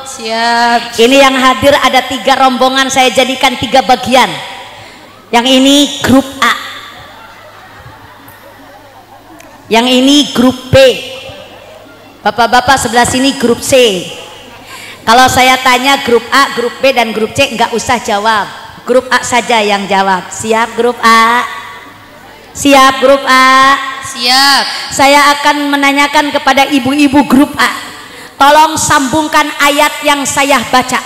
Siap. Ini yang hadir ada 3 rombongan, saya jadikan 3 bagian. Yang ini grup A, Yang ini grup B. Bapak-bapak sebelah sini grup C. Kalau saya tanya grup A, grup B dan grup C nggak usah jawab. Grup A saja yang jawab. Siap grup A? Siap grup A? Siap. Saya akan menanyakan kepada ibu-ibu grup A. Tolong sambungkan ayat yang saya baca.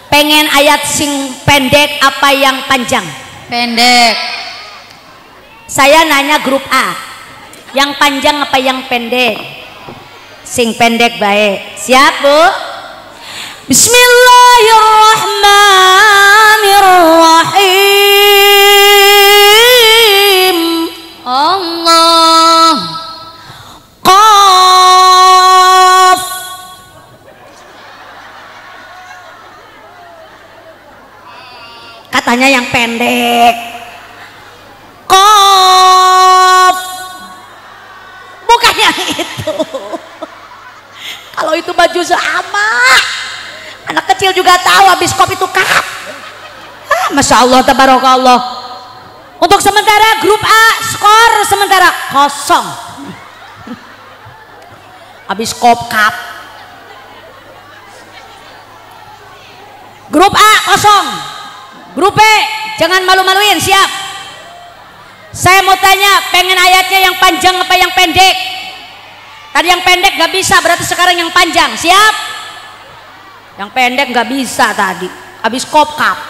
Pengen ayat sing pendek apa yang panjang? Pendek. Saya nanya grup A. Yang panjang apa yang pendek? Sing pendek baik. Siap Bu? Bismillahirrahmanirrahim. Allah. Qaf. Katanya yang pendek. Qaf. Bukan yang itu. Kalau itu baju sama, anak kecil juga tahu habis kop itu kap. Masya Allah, tabarakallah. Untuk sementara grup A skor sementara 0. Habis kop kap. Grup A 0. Grup B jangan malu-maluin, siap. Saya mau tanya, pengen ayatnya yang panjang apa yang pendek? Tadi yang pendek gak bisa, berarti sekarang yang panjang. Siap? Yang pendek gak bisa tadi, habis kop kap.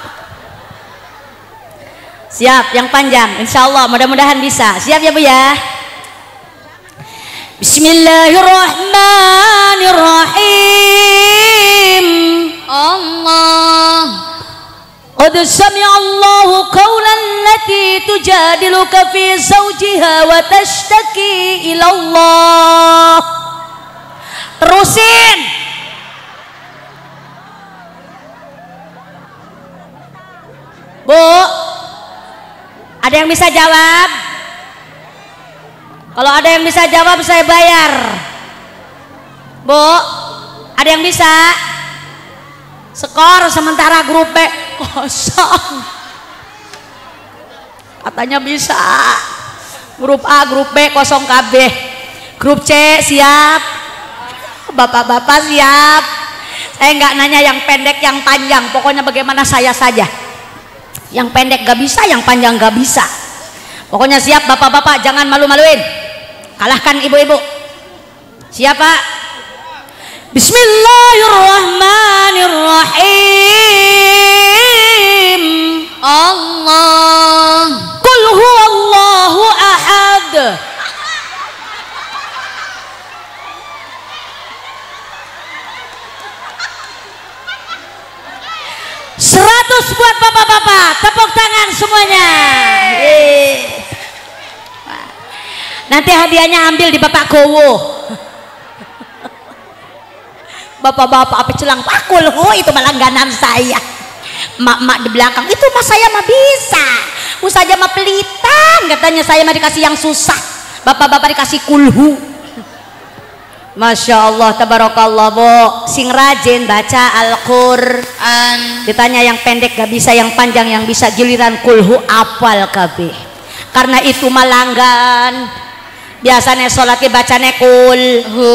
Siap, yang panjang. Insya Allah mudah-mudahan bisa. Siap ya Bu ya? Bismillahirrahmanirrahim. Allah. Qad sami'allahu qawlan lati tujadiluka fi zawjiha wa tashtaki ila Allah. Terusin. Bu, ada yang bisa jawab? Kalau ada yang bisa jawab saya bayar. Bu, ada yang bisa? Skor sementara grup B 0. Katanya bisa. Grup A, grup B 0 KB. Grup C siap? Bapak-bapak siap? Saya nggak nanya yang pendek yang panjang, pokoknya bagaimana saya saja. Yang pendek gak bisa, yang panjang gak bisa. Pokoknya siap bapak-bapak, jangan malu-maluin. Kalahkan ibu-ibu. Siap Pak? Bismillahirrahmanirrahim. Allah. Qul huwallahu ahad. Seratus buat bapak-bapak, tepuk tangan semuanya. Nanti hadiahnya ambil di Bapak Gowo. Bapak-bapak apa celang pakul, itu mah langganan saya. Mak-mak di belakang itu mah saya mah bisa. Saja mah pelitan, katanya saya mah dikasih yang susah. Bapak-bapak dikasih kulhu. Masya Allah, tabarakallah Bu. Sing rajin baca Al-Quran. Ditanya yang pendek gak bisa, yang panjang yang bisa. Giliran kulhu apal kabeh. Karena itu malanggan. Biasanya sholatnya bacanya kul,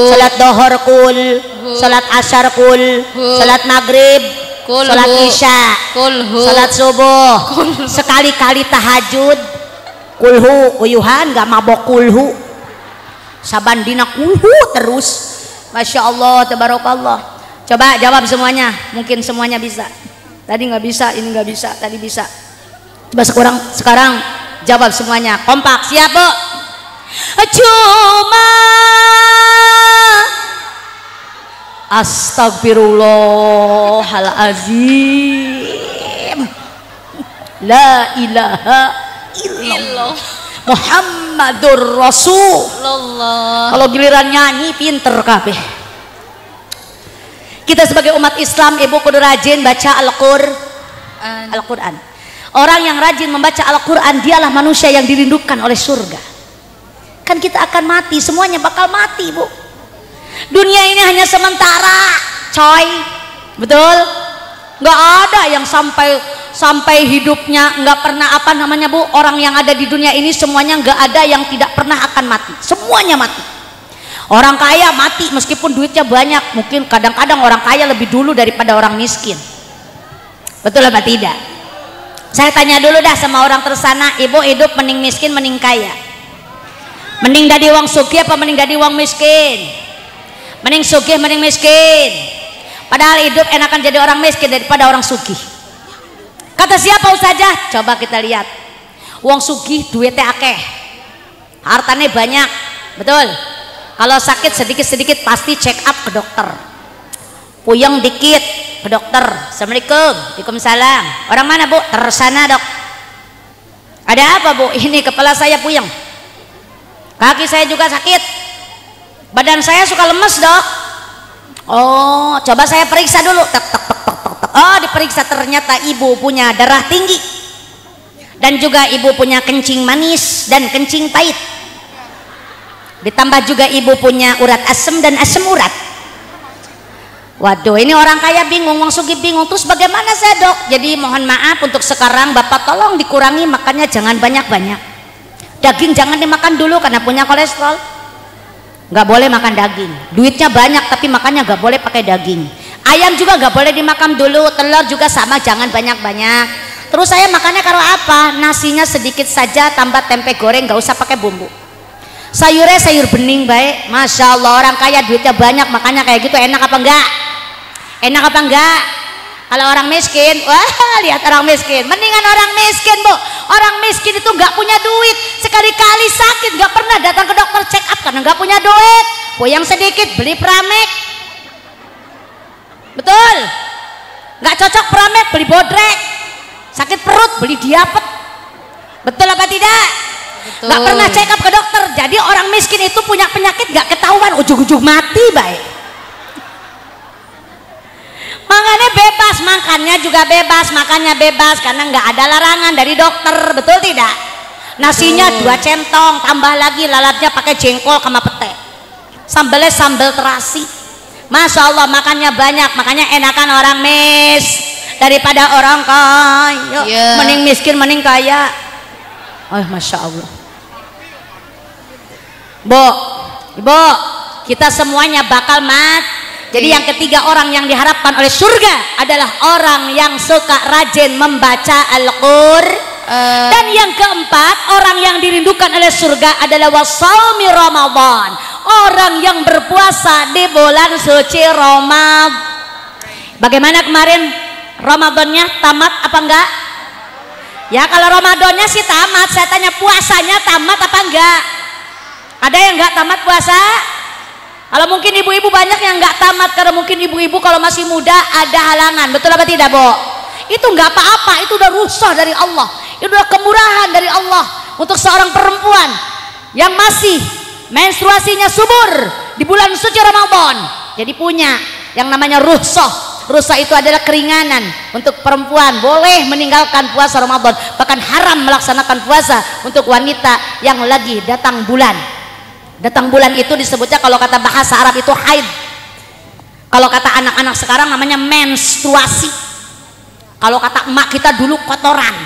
sholat dohor kul, sholat asyar kul, sholat maghrib, sholat isya, sholat subuh, sekali-kali tahajud kulhu, uyuhan gak mabok kulhu, sabandina kulhu terus. Masya Allah, tabarakallah. Coba jawab semuanya, mungkin semuanya bisa. Tadi nggak bisa, ini nggak bisa, tadi bisa. Coba sekarang jawab semuanya, kompak. Siap Bu? Cuma astagfirullahalazim, la ilaha illallah Muhammadur Rasulullah. Kalau giliran nyanyi pinter kabeh. Kita sebagai umat Islam, ibu kudu rajin baca Al-Quran. Orang yang rajin membaca Al-Quran, dialah manusia yang dirindukan oleh surga. Kan kita akan mati, semuanya bakal mati Bu. Dunia ini hanya sementara, coy. Betul? Nggak ada yang sampai hidupnya nggak pernah apa namanya Bu, orang yang ada di dunia ini semuanya nggak ada yang tidak pernah akan mati, semuanya mati. Orang kaya mati meskipun duitnya banyak, mungkin kadang-kadang orang kaya lebih dulu daripada orang miskin. Betul apa tidak? Saya tanya dulu dah sama orang tersana, ibu hidup mending miskin mending kaya? Mending dari uang sugih apa mending dari uang miskin? Mending sugih mending miskin. Padahal hidup enakan jadi orang miskin daripada orang sugih. Kata siapa Ustazah? Coba kita lihat. Uang sugih duitnya akeh, hartanya banyak, betul. Kalau sakit sedikit-sedikit pasti check up ke dokter. Puyeng dikit ke dokter. Assalamualaikum. Waalaikumsalam. Orang mana Bu? Tersana dok. Ada apa Bu? Ini kepala saya puyeng, kaki saya juga sakit, badan saya suka lemes dok. Oh, coba saya periksa dulu. Tek, tek, tek, tek, tek. Oh, diperiksa ternyata ibu punya darah tinggi dan juga ibu punya kencing manis dan kencing pahit. Ditambah juga ibu punya urat asam dan asam urat. Waduh, ini orang kaya bingung, wong sugih bingung. Terus bagaimana saya dok? Jadi mohon maaf untuk sekarang Bapak tolong dikurangi makannya, jangan banyak-banyak. Daging jangan dimakan dulu karena punya kolesterol. Nggak boleh makan daging. Duitnya banyak tapi makannya nggak boleh pakai daging. Ayam juga nggak boleh dimakan dulu. Telur juga sama, jangan banyak-banyak. Terus saya makannya kalau apa? Nasinya sedikit saja, tambah tempe goreng, nggak usah pakai bumbu. Sayurnya sayur bening baik. Masya Allah, orang kaya duitnya banyak makanya kayak gitu. Enak apa enggak? Enak apa enggak? Kalau orang miskin, wah lihat orang miskin, mendingan orang miskin Bu. Orang miskin itu nggak punya duit, sekali-kali sakit nggak pernah datang ke dokter check up karena nggak punya duit. Puyeng sedikit beli Pramek, betul? Nggak cocok Pramek beli Bodrek, sakit perut beli Diapet, betul apa tidak? Betul. Nggak pernah check up ke dokter, jadi orang miskin itu punya penyakit nggak ketahuan, ujung-ujung mati baik. Makanya bebas, makannya juga bebas, makannya bebas karena nggak ada larangan dari dokter, betul tidak? Nasinya 2 centong, tambah lagi lalapnya pakai jengkol sama pete, sambelnya sambal terasi. Masya Allah, makannya banyak, makanya enakan orang daripada orang kaya. Yeah. Mending miskin mending kaya. Oh Masya Allah. Bu, Ibu, kita semuanya bakal mati. Jadi yang ketiga orang yang diharapkan oleh surga adalah orang yang suka rajin membaca Al-Qur'an. Dan yang keempat orang yang dirindukan oleh surga adalah wasaumi Ramadan, orang yang berpuasa di bulan suci Ramadan. Bagaimana kemarin Ramadannya tamat apa enggak? Ya kalau Ramadannya sih tamat, saya tanya puasanya tamat apa enggak? Ada yang enggak tamat puasa? Kalau mungkin ibu-ibu banyak yang nggak tamat karena mungkin ibu-ibu kalau masih muda ada halangan, betul apa tidak Bu? Itu nggak apa-apa, itu udah rukhsah dari Allah, itu udah kemurahan dari Allah untuk seorang perempuan yang masih menstruasinya subur di bulan suci Ramadan. Jadi punya yang namanya rukhsah. Rukhsah itu adalah keringanan untuk perempuan, boleh meninggalkan puasa Ramadan, bahkan haram melaksanakan puasa untuk wanita yang lagi datang bulan. Datang bulan itu disebutnya kalau kata bahasa Arab itu haid. Kalau kata anak-anak sekarang namanya menstruasi. Kalau kata emak kita dulu kotoran.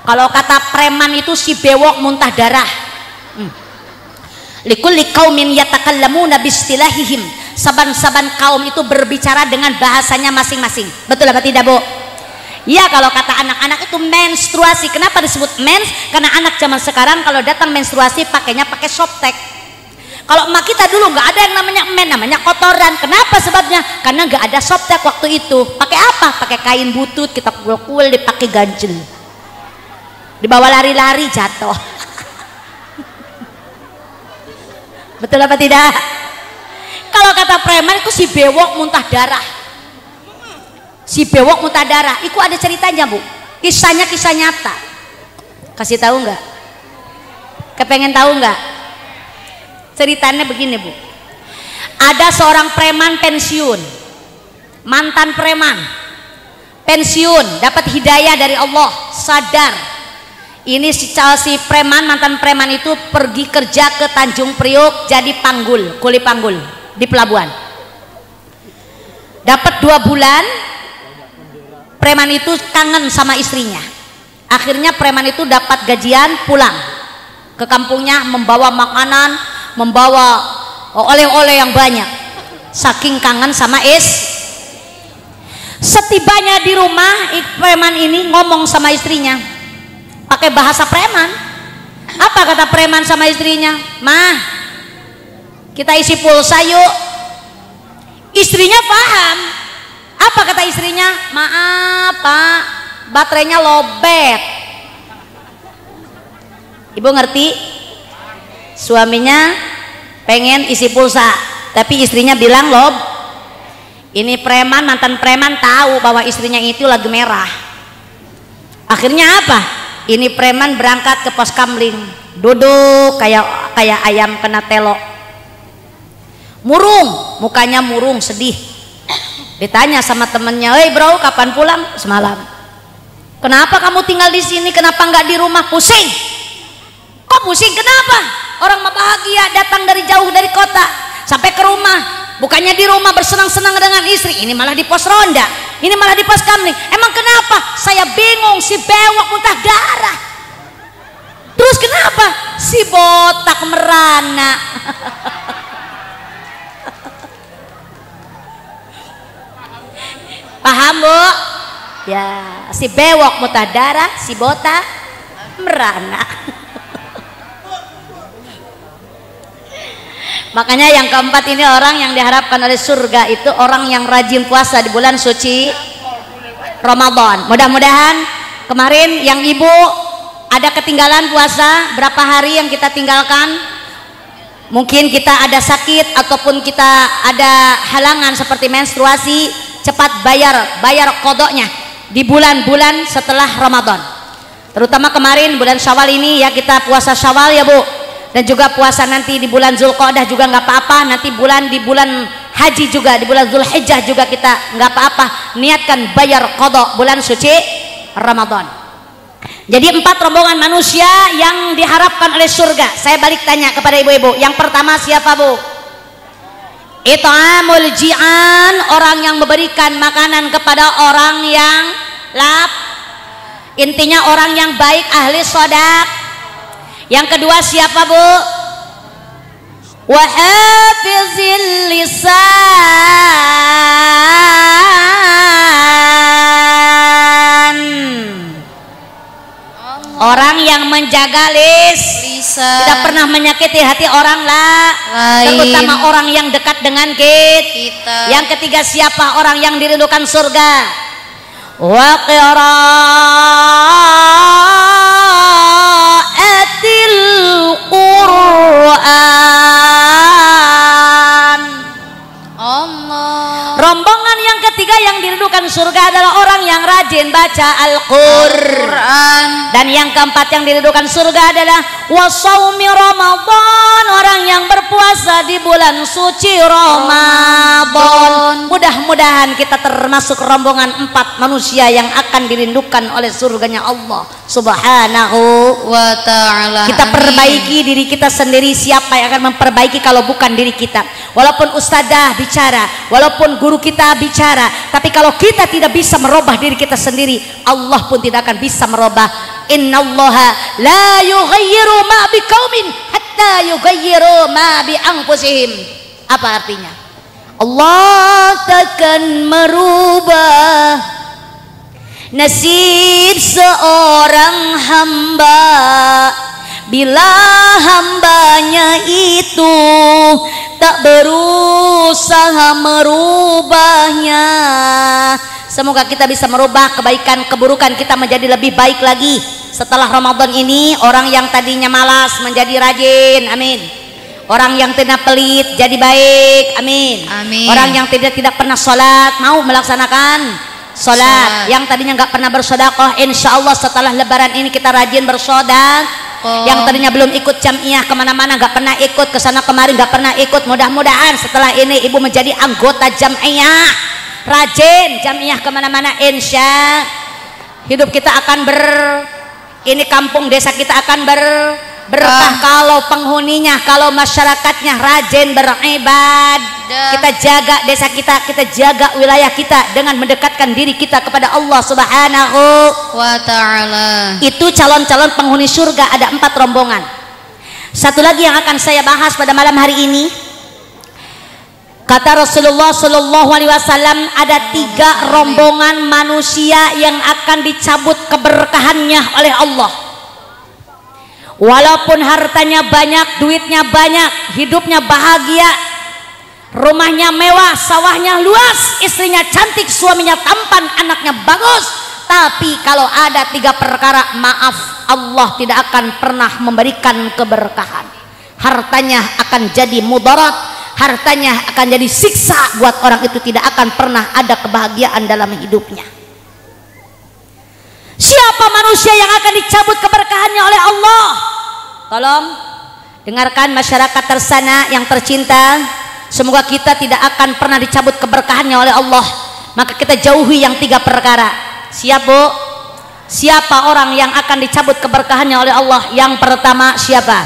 Kalau kata preman itu si bewok muntah darah. Likulli qaumin yatakallamuna bistilahihim. Saban-saban kaum itu berbicara dengan bahasanya masing-masing. Betul apa tidak Bu? Ya kalau kata anak-anak itu menstruasi. Kenapa disebut mens? Karena anak zaman sekarang kalau datang menstruasi pakainya pakai softtek. Kalau emak kita dulu nggak ada yang namanya men, namanya kotoran. Kenapa sebabnya? Karena nggak ada softtek waktu itu. Pakai apa? Pakai kain butut, kita kul-kul, dipakai ganjel, dibawa lari-lari jatuh. Betul apa tidak? Kalau kata preman itu si bewok muntah darah. Si bewok muntah darah, itu ada ceritanya Bu. Kisahnya kisah nyata. Kasih tahu nggak? Kepengen tahu nggak? Ceritanya begini Bu. Ada seorang preman pensiun, mantan preman, pensiun, dapat hidayah dari Allah, sadar. Ini si preman, mantan preman itu pergi kerja ke Tanjung Priok jadi panggul, kuli panggul di pelabuhan. Dapat 2 bulan. Preman itu kangen sama istrinya. Akhirnya preman itu dapat gajian pulang ke kampungnya, membawa makanan, membawa oleh-oleh yang banyak, saking kangen sama Setibanya di rumah, preman ini ngomong sama istrinya pakai bahasa preman. Apa kata preman sama istrinya? Mah, kita isi pulsa yuk. Istrinya paham. Apa kata istrinya? Maaf pak, baterainya lobet. Ibu ngerti? Suaminya pengen isi pulsa, tapi istrinya bilang ini preman, mantan preman tahu bahwa istrinya itu lagi merah. Akhirnya apa? Ini preman berangkat ke pos kamling, duduk kayak ayam kena telok, murung, mukanya murung, sedih. Ditanya sama temennya, "Hei bro, kapan pulang?" "Semalam." "Kenapa kamu tinggal di sini? Kenapa nggak di rumah?" "Pusing." "Kok pusing? Kenapa? Orang mah bahagia datang dari jauh dari kota sampai ke rumah, bukannya di rumah bersenang-senang dengan istri, ini malah di pos ronda, ini malah di pos kamling. Emang kenapa?" "Saya bingung, si bewok muntah darah." "Terus kenapa?" "Si botak merana." Paham bu? Ya, si bewok muntah darah, si botak merana. Makanya yang keempat ini orang yang diharapkan oleh surga itu orang yang rajin puasa di bulan suci Ramadan. Mudah-mudahan kemarin yang ibu ada ketinggalan puasa, berapa hari yang kita tinggalkan, mungkin kita ada sakit ataupun kita ada halangan seperti menstruasi, cepat bayar kodoknya di bulan-bulan setelah Ramadan. Terutama kemarin bulan Syawal ini ya, kita puasa Syawal ya bu, dan juga puasa nanti di bulan Zulqa'dah juga nggak apa-apa. Nanti di bulan haji juga, di bulan Zulhijjah juga kita nggak apa-apa. Niatkan bayar kodok bulan suci Ramadan. Jadi 4 rombongan manusia yang diharapkan oleh surga. Saya balik tanya kepada ibu-ibu, yang pertama siapa bu? It'amul ji'an, orang yang memberikan makanan kepada orang yang intinya orang yang baik, ahli sodak. Yang kedua siapa bu? Wahafizil lisan, orang yang menjaga lisan, tidak pernah menyakiti hati orang lain, terutama orang yang dekat dengan kita. Yang ketiga siapa? Orang yang dirindukan surga. Wa qiraatil Qur'an. Allah. Rombongan yang ketiga yang dirindukan surga adalah orang yang rajin baca Al-Qur'an. Dan yang keempat yang dirindukan surga adalah wasaumi Ramadan, orang yang berpuasa di bulan suci Ramadan. Mudah-mudahan kita termasuk rombongan 4 manusia yang akan dirindukan oleh surganya Allah Subhanahu wa ta'ala. Kita perbaiki diri kita sendiri. Siapa yang akan memperbaiki kalau bukan diri kita? Walaupun ustadzah bicara, walaupun guru kita bicara, tapi kalau kita tidak bisa merubah diri kita sendiri, Allah pun tidak akan bisa merubah. Innallaha la yughayyiru ma biqaumin hatta yughayyiru ma bi anfusihim. Apa artinya? Allah takkan merubah nasib seorang hamba bila hambanya itu tak berusaha merubahnya. Semoga kita bisa merubah kebaikan keburukan kita menjadi lebih baik lagi setelah Ramadan ini. Orang yang tadinya malas menjadi rajin, amin. Orang yang tidak pelit jadi baik, amin. Amin. Orang yang tidak pernah sholat mau melaksanakan sholat. Yang tadinya nggak pernah bersedekah, insya Allah setelah Lebaran ini kita rajin bersedekah. Yang tadinya belum ikut jamiah kemana-mana, nggak pernah ikut kesana kemari, nggak pernah ikut, mudah-mudahan setelah ini ibu menjadi anggota jamiah, rajin jamiah kemana-mana, insya hidup kita akan ini kampung desa kita akan berkah kalau penghuninya, kalau masyarakatnya rajin beribadah. Kita jaga desa kita jaga wilayah kita dengan mendekatkan diri kita kepada Allah Subhanahu wa ta'ala. Itu calon-calon penghuni surga ada 4 rombongan. Satu lagi yang akan saya bahas pada malam hari ini, kata Rasulullah Shallallahu Alaihi Wasallam, ada 3 rombongan manusia yang akan dicabut keberkahannya oleh Allah. Walaupun hartanya banyak, duitnya banyak, hidupnya bahagia, rumahnya mewah, sawahnya luas, istrinya cantik, suaminya tampan, anaknya bagus, tapi kalau ada 3 perkara, maaf, Allah tidak akan pernah memberikan keberkahan. Hartanya akan jadi mudarat, hartanya akan jadi siksa buat orang itu, tidak akan pernah ada kebahagiaan dalam hidupnya. Siapa manusia yang akan dicabut keberkahannya oleh Allah? Tolong dengarkan masyarakat tersana yang tercinta, semoga kita tidak akan pernah dicabut keberkahannya oleh Allah. Maka kita jauhi yang 3 perkara. Siap Bu? Siapa orang yang akan dicabut keberkahannya oleh Allah? Yang pertama siapa?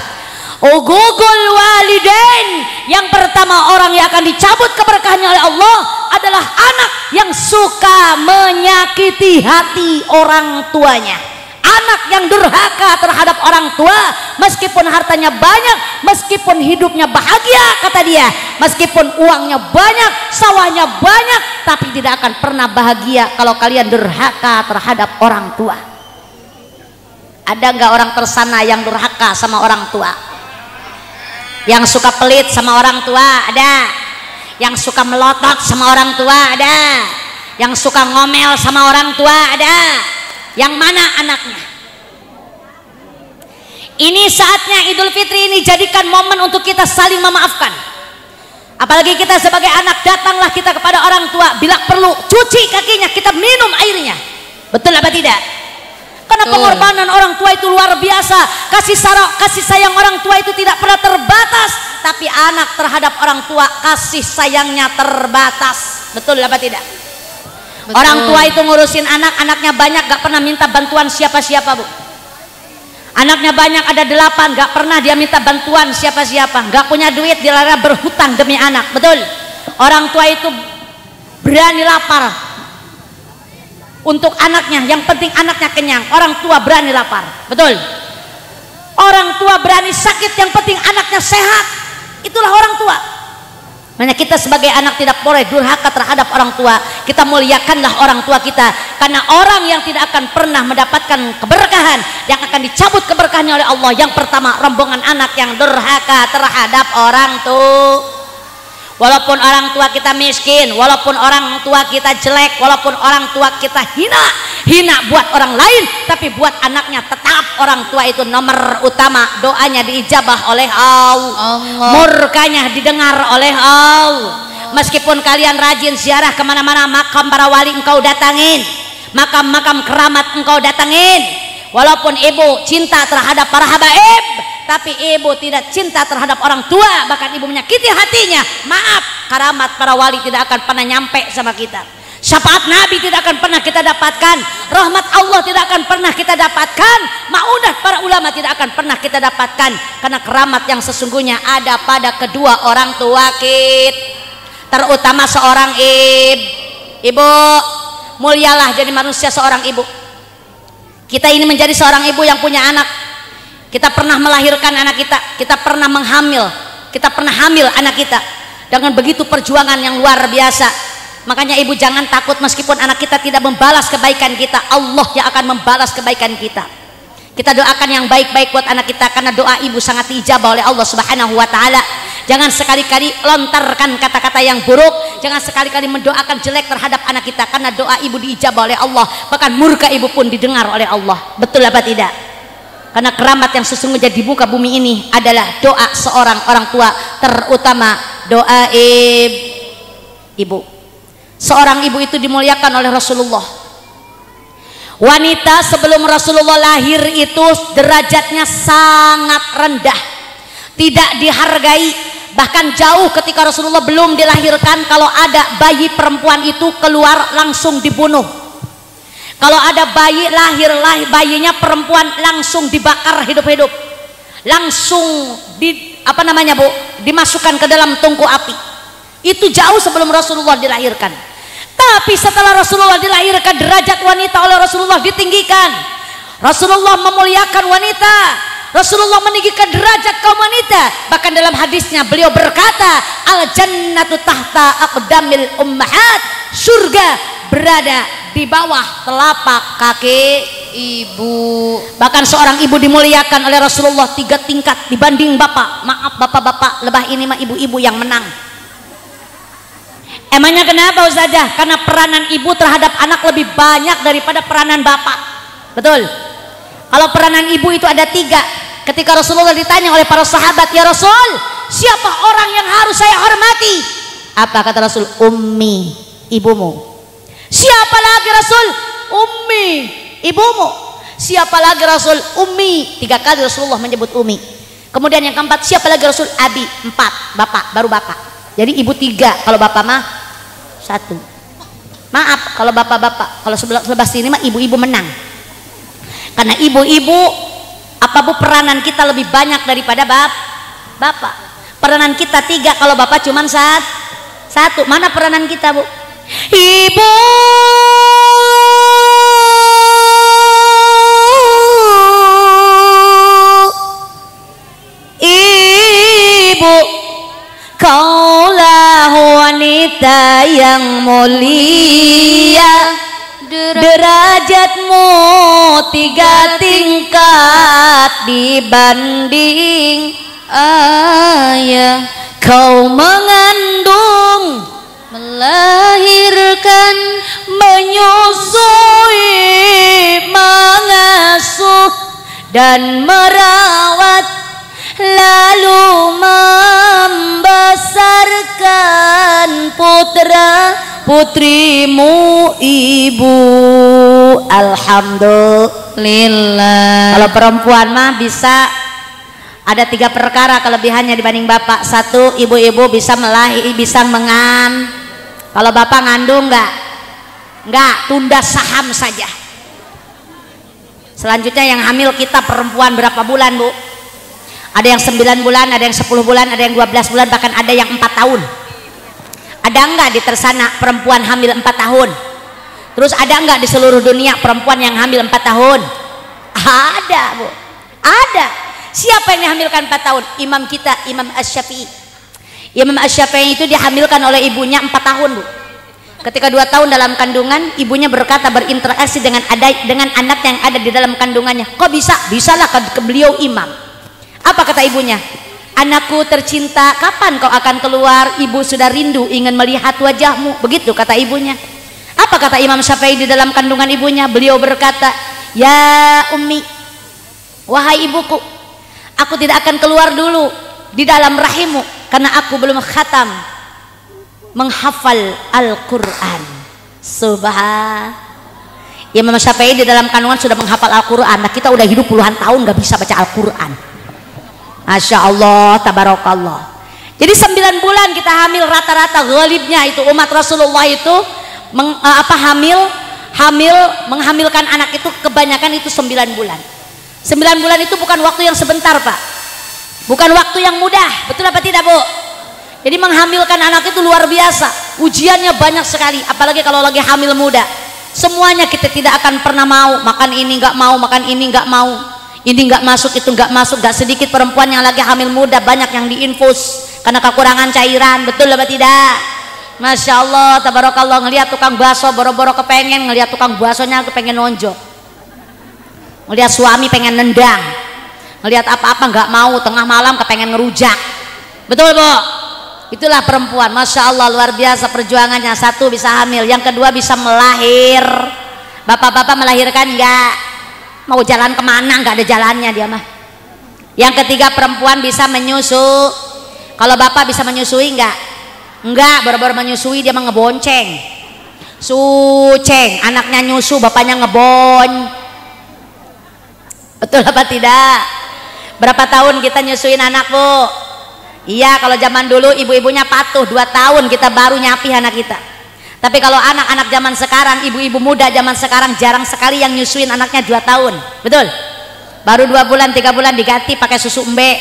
Uguqul walidain. Yang pertama orang yang akan dicabut keberkahannya oleh Allah adalah anak yang suka menyakiti hati orang tuanya. Anak yang durhaka terhadap orang tua, meskipun hartanya banyak, meskipun hidupnya bahagia kata dia, meskipun uangnya banyak, sawahnya banyak, tapi tidak akan pernah bahagia kalau kalian durhaka terhadap orang tua. Ada nggak orang tersana yang durhaka sama orang tua? Yang suka pelit sama orang tua ada, yang suka melotot sama orang tua ada, yang suka ngomel sama orang tua ada. Yang mana anaknya? Ini saatnya Idul Fitri ini jadikan momen untuk kita saling memaafkan. Apalagi kita sebagai anak, datanglah kita kepada orang tua, bila perlu cuci kakinya, kita minum airnya. Betul apa tidak? Karena pengorbanan orang tua itu luar biasa. Kasih sayang orang tua itu tidak pernah terbatas, tapi anak terhadap orang tua kasih sayangnya terbatas. Betul apa tidak? Betul. Orang tua itu ngurusin anak, anaknya banyak, gak pernah minta bantuan siapa-siapa Bu. Anaknya banyak, ada 8, gak pernah dia minta bantuan siapa-siapa. Gak punya duit, dilarang berhutang demi anak. Betul. Orang tua itu berani lapar untuk anaknya, yang penting anaknya kenyang. Orang tua berani lapar. Betul. Orang tua berani sakit, yang penting anaknya sehat. Itulah orang tua. Makanya kita sebagai anak tidak boleh durhaka terhadap orang tua. Kita muliakanlah orang tua kita, karena orang yang tidak akan pernah mendapatkan keberkahan, yang akan dicabut keberkahannya oleh Allah, yang pertama rombongan anak yang durhaka terhadap orang tua. Walaupun orang tua kita miskin, walaupun orang tua kita jelek, walaupun orang tua kita hina buat orang lain, tapi buat anaknya tetap orang tua itu nomor utama. Doanya diijabah oleh Allah, murkanya didengar oleh Allah. Meskipun kalian rajin ziarah kemana-mana, makam para wali engkau datangin, makam-makam keramat engkau datangin. Walaupun ibu cinta terhadap para habaib, tapi ibu tidak cinta terhadap orang tua, bahkan ibu menyakiti hatinya, maaf, karamat para wali tidak akan pernah nyampe sama kita. Syafaat Nabi tidak akan pernah kita dapatkan, rahmat Allah tidak akan pernah kita dapatkan, maudah para ulama tidak akan pernah kita dapatkan, karena keramat yang sesungguhnya ada pada kedua orang tua kita, terutama seorang ibu. Mulialah jadi manusia seorang ibu. Kita ini menjadi seorang ibu yang punya anak. Kita pernah melahirkan anak kita, kita pernah menghamil, kita pernah hamil anak kita dengan begitu perjuangan yang luar biasa. Makanya ibu jangan takut meskipun anak kita tidak membalas kebaikan kita, Allah yang akan membalas kebaikan kita. Kita doakan yang baik-baik buat anak kita, karena doa ibu sangat diijabah oleh Allah Subhanahu wa taala. Jangan sekali-kali lontarkan kata-kata yang buruk, jangan sekali-kali mendoakan jelek terhadap anak kita, karena doa ibu diijabah oleh Allah, bahkan murka ibu pun didengar oleh Allah. Betul apa tidak? Karena keramat yang sesungguhnya di muka bumi ini adalah doa seorang orang tua, terutama doa ibu. Seorang ibu itu dimuliakan oleh Rasulullah. Wanita sebelum Rasulullah lahir itu derajatnya sangat rendah, tidak dihargai. Bahkan jauh ketika Rasulullah belum dilahirkan, kalau ada bayi perempuan itu keluar langsung dibunuh. Kalau ada bayi lahir bayinya perempuan langsung dibakar hidup-hidup. langsung dimasukkan ke dalam tungku api. Itu jauh sebelum Rasulullah dilahirkan. Tapi setelah Rasulullah dilahirkan, derajat wanita oleh Rasulullah ditinggikan. Rasulullah memuliakan wanita, Rasulullah meninggikan derajat kaum wanita. Bahkan dalam hadisnya beliau berkata, al jannatu tahta aqdamil ummahat, surga berada di bawah telapak kaki ibu. Bahkan seorang ibu dimuliakan oleh Rasulullah 3 tingkat dibanding bapak. Maaf bapak-bapak, lebah ini mah ibu-ibu yang menang. Emangnya kenapa Ustazah? Karena peranan ibu terhadap anak lebih banyak daripada peranan bapak. Betul. Kalau peranan ibu itu ada 3. Ketika Rasulullah ditanya oleh para sahabat, ya Rasul, siapa orang yang harus saya hormati? Apa kata Rasul? Ummi, ibumu. Siapa lagi Rasul? Ummi, ibumu. Siapa lagi Rasul? Ummi. 3 kali Rasulullah menyebut ummi. Kemudian yang keempat, siapa lagi Rasul? Abi. 4, bapak, baru bapak. Jadi ibu 3, kalau bapak mah 1. Maaf kalau bapak-bapak, kalau sebelah sini mah ibu-ibu menang. Karena ibu-ibu bu peranan kita lebih banyak daripada bapak. Peranan kita 3, kalau bapak cuman 1. Mana peranan kita Bu? Ibu, ibu, kaulah wanita yang mulia, derajatmu 3 tingkat dibanding ayah. Kau mengandung, melahirkan, menyusui, mengasuh dan merawat, lalu membesarkan putra putrimu ibu. Alhamdulillah. Kalau perempuan mah bisa ada 3 perkara kelebihannya dibanding bapak. 1, ibu-ibu bisa bisa kalau bapak ngandung enggak, tunda saham saja. Selanjutnya yang hamil kita perempuan berapa bulan Bu? Ada yang 9 bulan, ada yang 10 bulan, ada yang 12 bulan, bahkan ada yang 4 tahun. Ada enggak di tersana perempuan hamil 4 tahun? Terus ada enggak di seluruh dunia perempuan yang hamil 4 tahun? Ada Bu, ada. Siapa yang dihamilkan 4 tahun? Imam kita, Imam Asy-Syafi'i. Imam Asy-Syafi'i itu dihamilkan oleh ibunya 4 tahun Bu. Ketika 2 tahun dalam kandungan, ibunya berkata, berinteraksi dengan anak yang ada di dalam kandungannya. Kok bisa? Bisalah ke beliau imam. Apa kata ibunya? Anakku tercinta, kapan kau akan keluar? Ibu sudah rindu ingin melihat wajahmu. Begitu kata ibunya. Apa kata Imam Syafi'i di dalam kandungan ibunya? Beliau berkata, ya ummi, wahai ibuku, aku tidak akan keluar dulu di dalam rahimmu karena aku belum khatam menghafal Al-Quran. Subhan. Imam Syafi'i di dalam kandungan sudah menghafal Al-Quran. Nah, kita udah hidup puluhan tahun gak bisa baca Al-Quran. Masya Allah, tabarakallah. Jadi 9 bulan kita hamil, rata-rata ghalibnya itu umat Rasulullah itu menghamilkan anak itu kebanyakan itu 9 bulan. 9 bulan itu bukan waktu yang sebentar Pak, bukan waktu yang mudah, betul apa tidak Bu? Jadi menghamilkan anak itu luar biasa, ujiannya banyak sekali, apalagi kalau lagi hamil muda. Semuanya kita tidak akan pernah mau, makan ini nggak mau, makan ini nggak mau, ini nggak masuk, itu nggak masuk. Gak sedikit perempuan yang lagi hamil muda banyak yang diinfus karena kekurangan cairan, betul apa tidak? Masya Allah, tabarakallah. Ngelihat tukang bakso boro-boro kepengen, ngelihat tukang baksonya kepengen nonjok, ngelihat suami pengen nendang, ngelihat apa-apa nggak mau, tengah malam kepengen ngerujak, betul Bu? Itulah perempuan, Masya Allah, luar biasa perjuangannya. 1 bisa hamil, yang kedua bisa melahir. Bapak-bapak melahirkan enggak? Mau jalan kemana? Enggak ada jalannya dia mah. Yang ketiga perempuan bisa menyusu. Kalau bapak bisa menyusui enggak? Enggak, baru-baru menyusui dia mah ngebonceng. Suceng, anaknya nyusu, bapaknya ngebon. Betul apa tidak? Berapa tahun kita nyusuin anak Bu? Iya, kalau zaman dulu ibu-ibunya patuh 2 tahun kita baru nyapi anak kita. Tapi kalau anak-anak zaman sekarang, ibu-ibu muda zaman sekarang jarang sekali yang nyusuin anaknya 2 tahun. Betul? Baru 2 bulan 3 bulan diganti pakai susu embe,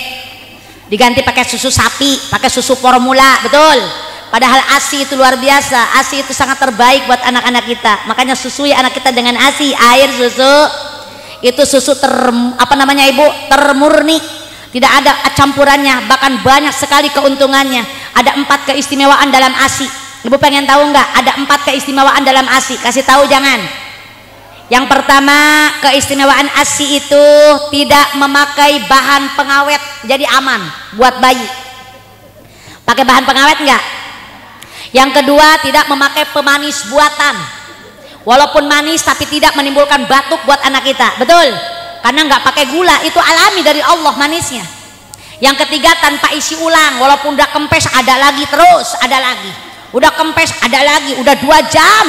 diganti pakai susu sapi, pakai susu formula, betul. Padahal ASI itu luar biasa, ASI itu sangat terbaik buat anak-anak kita. Makanya susui anak kita dengan ASI, air susu. Itu susu ibu, termurni, tidak ada campurannya, bahkan banyak sekali keuntungannya. Ada 4 keistimewaan dalam ASI. Ibu pengen tahu nggak? Ada 4 keistimewaan dalam ASI. Kasih tahu jangan. Yang pertama, keistimewaan ASI itu tidak memakai bahan pengawet, jadi aman buat bayi. Pakai bahan pengawet nggak? Yang kedua, tidak memakai pemanis buatan. Walaupun manis tapi tidak menimbulkan batuk buat anak kita, betul? Karena nggak pakai gula, itu alami dari Allah manisnya. Yang ketiga, tanpa isi ulang. Walaupun udah kempes ada lagi, terus ada lagi. Udah kempes ada lagi, udah 2 jam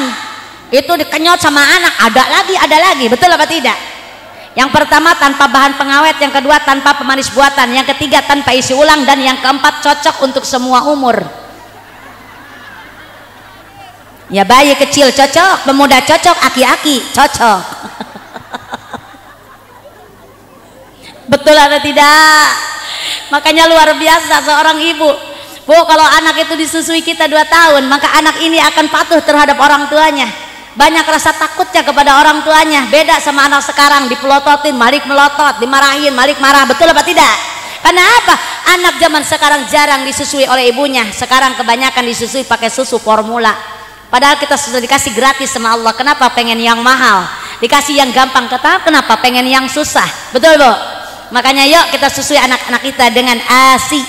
itu dikenyot sama anak, ada lagi, betul apa tidak? Yang pertama tanpa bahan pengawet, yang kedua tanpa pemanis buatan, yang ketiga tanpa isi ulang, dan yang keempat cocok untuk semua umur. Ya bayi kecil cocok, pemuda cocok, aki-aki cocok. Betul atau tidak? Makanya luar biasa seorang ibu, Bu, kalau anak itu disusui kita 2 tahun, maka anak ini akan patuh terhadap orang tuanya. Banyak rasa takutnya kepada orang tuanya. Beda sama anak sekarang, dipelototin, malik melotot, dimarahin, malik marah. Betul apa tidak? Karena apa? Anak zaman sekarang jarang disusui oleh ibunya. Sekarang kebanyakan disusui pakai susu formula. Padahal kita sudah dikasih gratis sama Allah. Kenapa pengen yang mahal? Dikasih yang gampang, kenapa pengen yang susah? Betul, Bu? Makanya yuk kita susui anak-anak kita dengan ASI,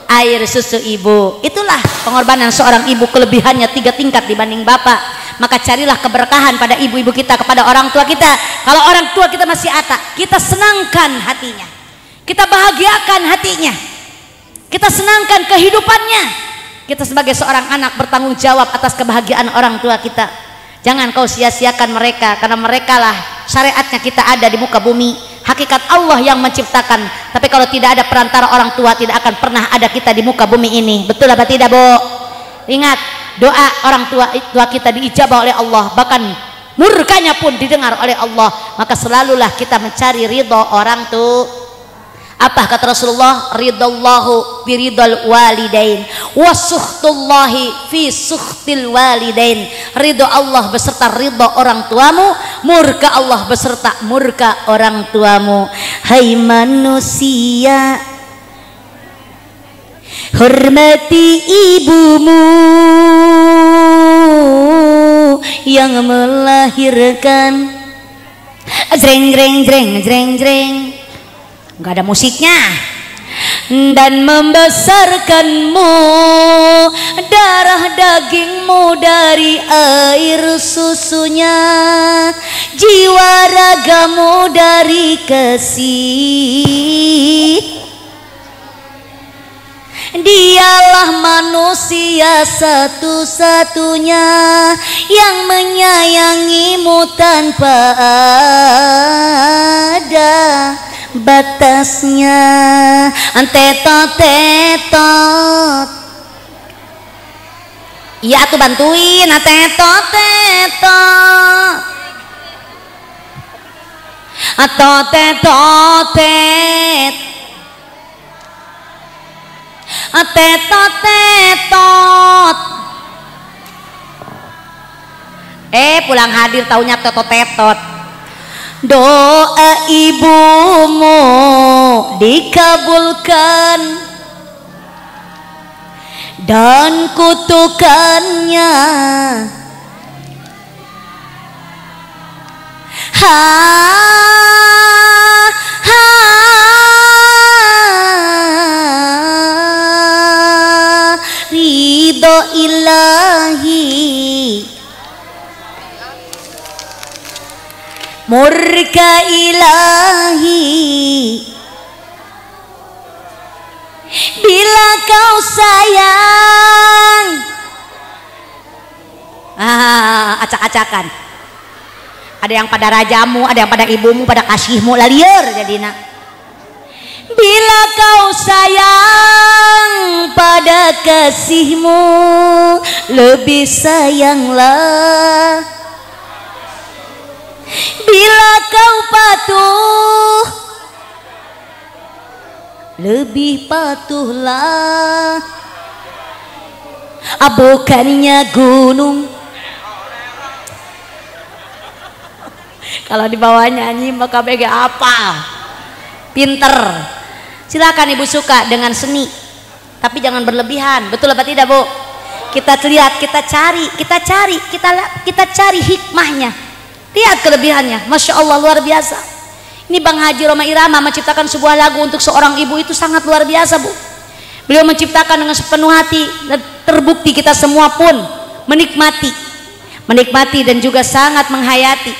air susu ibu. Itulah pengorbanan seorang ibu, kelebihannya 3 tingkat dibanding bapak. Maka carilah keberkahan pada ibu-ibu kita, kepada orang tua kita. Kalau orang tua kita masih ada, kita senangkan hatinya, kita bahagiakan hatinya, kita senangkan kehidupannya. Kita sebagai seorang anak bertanggung jawab atas kebahagiaan orang tua kita. Jangan kau sia-siakan mereka, karena mereka lah syariatnya kita ada di muka bumi. Hakikat Allah yang menciptakan. Tapi kalau tidak ada perantara orang tua, tidak akan pernah ada kita di muka bumi ini. Betul apa tidak, Bu? Ingat, doa orang tua kita diijabah oleh Allah, bahkan murkanya pun didengar oleh Allah. Maka selalulah kita mencari ridho orang tua. Apa kata Rasulullah? Ridallahu biridal walidain wa sukhtullahi fi sukhtil walidain. Ridho Allah beserta ridho orang tuamu, murka Allah beserta murka orang tuamu. Hai manusia, hormati ibumu yang melahirkan. Jreng jreng jreng jreng jreng, nggak ada musiknya. Dan membesarkanmu, darah dagingmu dari air susunya, jiwa ragamu dari kasih. Dialah manusia satu-satunya yang menyayangimu tanpa ada batasnya. Tetot, iya tuh bantuin. Tetot, atau tetot, tetot. Pulang hadir taunya tetot. Doa ibumu dikabulkan dan kutukannya ridho ilahi, murka ilahi. Bila kau sayang, acak-acakan. Ada yang pada rajamu, ada yang pada ibumu, pada kasihmu, laliur jadina. Bila kau sayang pada kasihmu, lebih sayanglah. Bila kau patuh, lebih patuhlah. Bukannya gunung. Kalau di bawah nyanyi maka bega apa? Pinter. Silakan ibu suka dengan seni, tapi jangan berlebihan. Betul apa tidak, Bu? Kita lihat, kita cari hikmahnya. Lihat kelebihannya, Masya Allah, luar biasa. Ini Bang Haji Roma Irama menciptakan sebuah lagu untuk seorang ibu, itu sangat luar biasa, Bu. Beliau menciptakan dengan sepenuh hati, dan terbukti kita semua pun menikmati dan juga sangat menghayati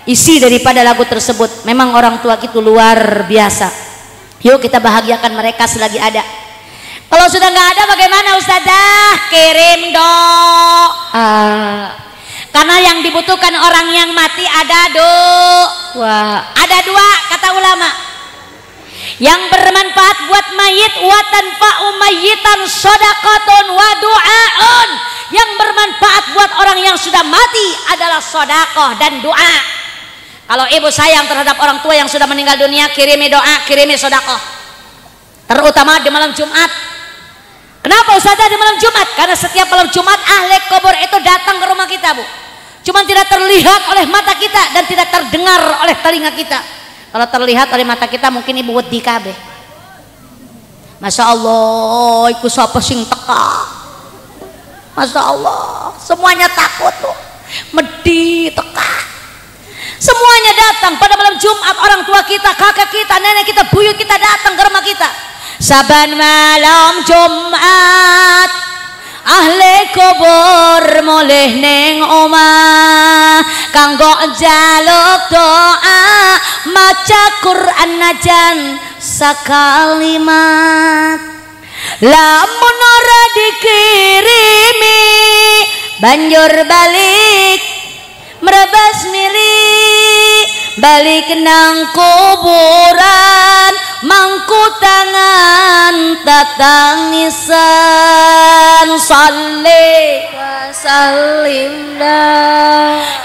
isi daripada lagu tersebut. Memang orang tua itu luar biasa. Yuk kita bahagiakan mereka selagi ada. Kalau sudah nggak ada bagaimana Ustazah? Kirim doa. Karena yang dibutuhkan orang yang mati ada ada dua kata ulama. Yang bermanfaat buat mayit, wa tanfa'u mayyitan shadaqatun wa du'aun. Yang bermanfaat buat orang yang sudah mati adalah sedekah dan doa. Kalau ibu sayang terhadap orang tua yang sudah meninggal dunia, kirimi doa, kirimi sedekah. Terutama di malam Jumat. Kenapa Ustazah di malam Jumat? Karena setiap malam Jumat ahli kubur itu datang ke rumah kita, Bu. Cuma tidak terlihat oleh mata kita dan tidak terdengar oleh telinga kita. Kalau terlihat oleh mata kita mungkin ibu wedi kabeh. Masya Allah, iku sapa sing teka. Masya Allah, semuanya takut, Bu. Medi teka. Semuanya datang pada malam Jumat, orang tua kita, kakak kita, nenek kita, buyut kita datang ke rumah kita. Saban malam Jumat ahli kubur mulih ning omah kanggo njaluk doa, maca Quran najan sakalimat. Lamun ora dikirimi banjur balik merebas milik, balik nang kuburan mangku tangan tatangisan. Salli wa sallim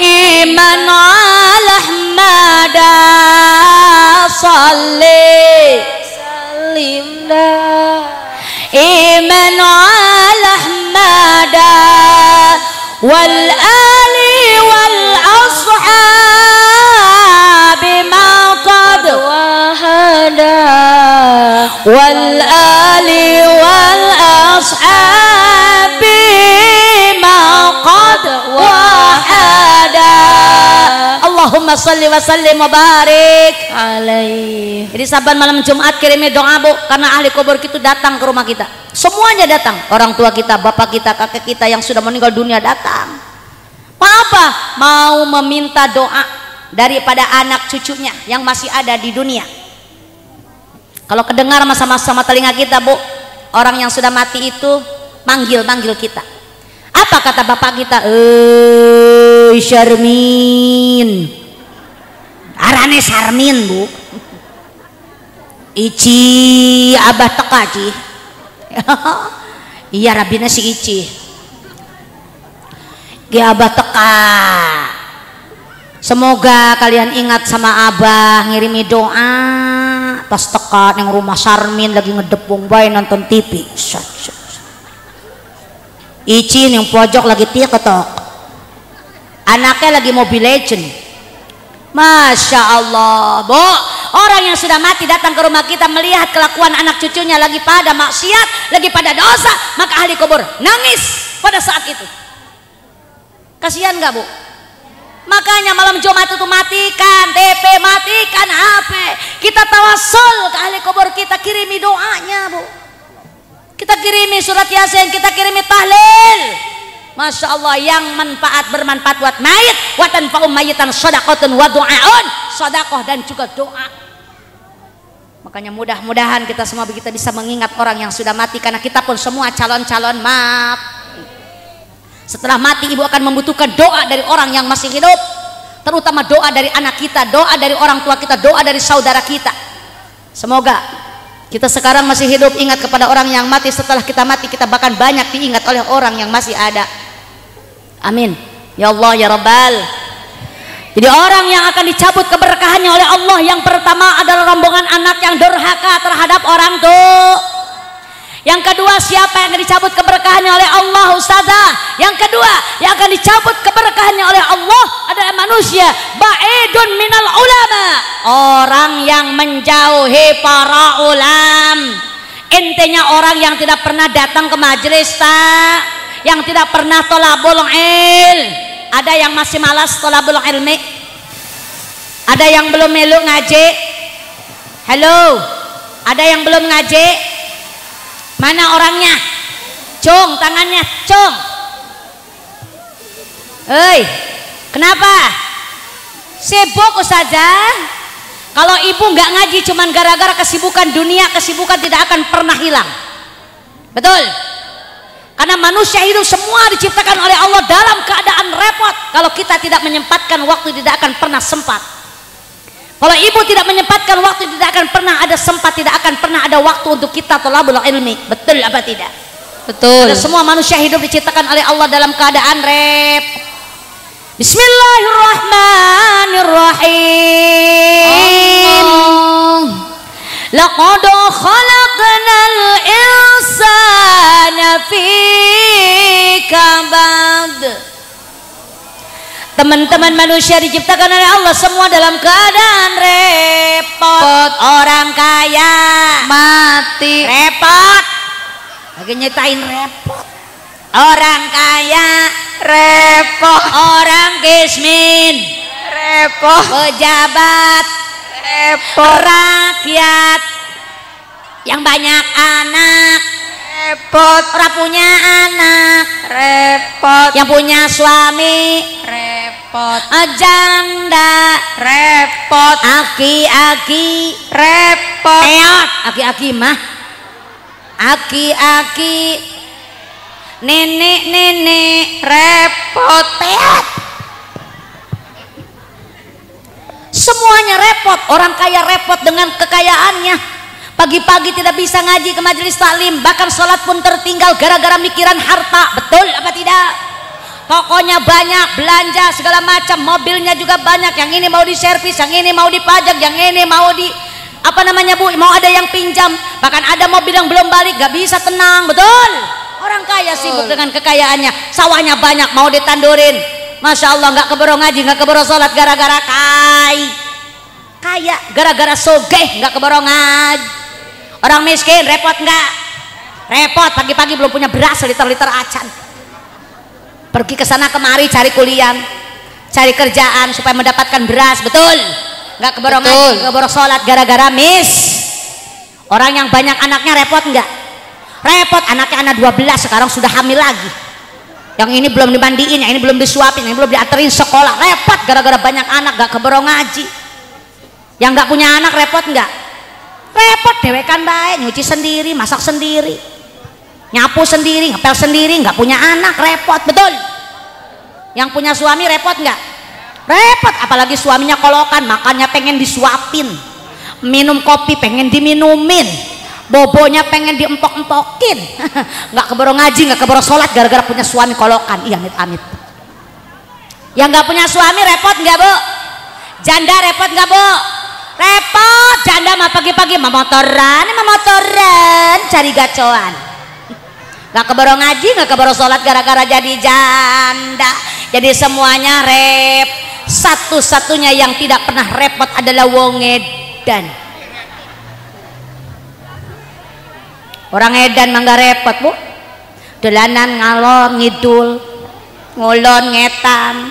iman ala ahmada, salli sallim iman ala ahmada wal ali wal ashabi ma qad wahada wal ali wal ashabi ma qad wahada. Allahumma salli wa sallim wa barik alaihi. Jadi saban malam Jumat kirimi doa, Bu, karena ahli kubur itu datang ke rumah kita. Semuanya datang, orang tua kita, bapak kita, kakek kita yang sudah meninggal dunia datang. Mau apa? Mau meminta doa daripada anak cucunya yang masih ada di dunia. Kalau kedengar sama-sama telinga kita, Bu, orang yang sudah mati itu manggil kita. Apa kata bapak kita? Syarmin. Arane Sarmin, Bu. Ici abah teka, Ci. Iya, rabina si Ici. Ge abah teka. Semoga kalian ingat sama abah, ngirimi doa pas teka yang rumah Sarmin lagi ngedepung bae nonton TV. Ici yang pojok lagi TikTok, anaknya lagi Mobile Legend. Masya Allah, Bu. Orang yang sudah mati datang ke rumah kita melihat kelakuan anak cucunya lagi pada maksiat, lagi pada dosa, maka ahli kubur nangis pada saat itu. Kasihan nggak, Bu? Makanya malam Jumat itu matikan TV, matikan HP. Kita tawasul ke ahli kubur kita, kirimi doanya, Bu. Kita kirimi surat Yasin, kita kirimi tahlil. Masya Allah, yang bermanfaat buat mayit, wa tanfa'u mayyitan shadaqatun wa du'aun, sedekah dan juga doa. Makanya mudah-mudahan kita semua bisa mengingat orang yang sudah mati, karena kita pun semua calon-calon maaf. Setelah mati ibu akan membutuhkan doa dari orang yang masih hidup, terutama doa dari anak kita, doa dari orang tua kita, doa dari saudara kita. Semoga kita sekarang masih hidup ingat kepada orang yang mati, setelah kita mati kita bahkan banyak diingat oleh orang yang masih ada. Amin ya Allah ya Rabbal. Jadi orang yang akan dicabut keberkahannya oleh Allah yang pertama adalah rombongan anak yang durhaka terhadap orang tua. Yang kedua, siapa yang akan dicabut keberkahannya oleh Allah, ustazah? Yang kedua, yang akan dicabut keberkahannya oleh Allah adalah manusia ba'idun minal ulama, orang yang menjauhi para ulam. Intinya orang yang tidak pernah datang ke majelis, yang tidak pernah tolabul ilm. Ada yang masih malas tolabul ilmi? Ada yang belum melu ngaji? Halo, ada yang belum ngaji? Mana orangnya? Cung, tangannya, cung. Hei, kenapa? Sibuk ustazah? Kalau ibu nggak ngaji cuman gara-gara kesibukan dunia, kesibukan tidak akan pernah hilang. Betul? Karena manusia hidup semua diciptakan oleh Allah dalam keadaan repot. Kalau kita tidak menyempatkan waktu, tidak akan pernah sempat. Kalau ibu tidak menyempatkan waktu, tidak akan pernah ada sempat, tidak akan pernah ada waktu untuk kita thalabul ilmi. Betul apa tidak? Betul. Karena semua manusia hidup diciptakan oleh Allah dalam keadaan repot. Bismillahirrahmanirrahim. Laqad khalaqnal insana fi kabad. Teman-teman manusia diciptakan oleh Allah semua dalam keadaan repot. Orang kaya Mati. repot, lagi nyetain repot. Orang kaya repot, orang kismin repot, pejabat repot, rakyat yang banyak anak repot, orang punya anak repot, yang punya suami repot, janda repot, aki-aki repot, aki-aki mah aki-aki, nenek-nenek repot, peot. Semuanya repot. Orang kaya repot dengan kekayaannya. Pagi-pagi tidak bisa ngaji ke majelis taklim, bahkan sholat pun tertinggal gara-gara mikiran harta. Betul apa tidak? Tokonya banyak, belanja segala macam, mobilnya juga banyak. Yang ini mau diservis, yang ini mau dipajak, yang ini mau di apa namanya bu, mau ada yang pinjam. Bahkan ada mobil yang belum balik, gak bisa tenang. Betul? Orang kaya sibuk dengan kekayaannya, sawahnya banyak mau ditandurin. Masya Allah, nggak keboro ngaji, nggak keboro sholat gara-gara kaya, gara-gara sogeh nggak keboro ngaji. Orang miskin repot nggak? Repot, pagi-pagi belum punya beras liter-liter acan, pergi ke sana kemari cari kuliah, cari kerjaan supaya mendapatkan beras. Betul? Nggak keboro ngaji, nggak keboro sholat gara-gara Orang yang banyak anaknya repot nggak? Repot, anaknya anak 12 sekarang sudah hamil lagi. Yang ini belum dimandiin, yang ini belum disuapin, yang ini belum dianterin sekolah. Repot gara-gara banyak anak, gak keboro ngaji. Yang gak punya anak repot nggak? Repot, dewekan baik, nyuci sendiri, masak sendiri, nyapu sendiri, ngepel sendiri, gak punya anak repot. Betul? Yang punya suami repot nggak? Repot, apalagi suaminya kolokan, makannya pengen disuapin, minum kopi pengen diminumin, bobonya pengen diempok-empokin. Nggak keboro ngaji, nggak keboro sholat gara-gara punya suami kolokan. Iya, amit-amit. Yang nggak punya suami repot nggak bu? Janda repot nggak bu? Repot. Janda mah pagi-pagi memotoran cari gacoan. Nggak keboro ngaji, nggak keboro sholat gara-gara jadi janda. Jadi semuanya Satu-satunya yang tidak pernah repot adalah wong edan. Orang edan mah gak repot bu, dolanan ngalor ngidul, ngulon ngetan,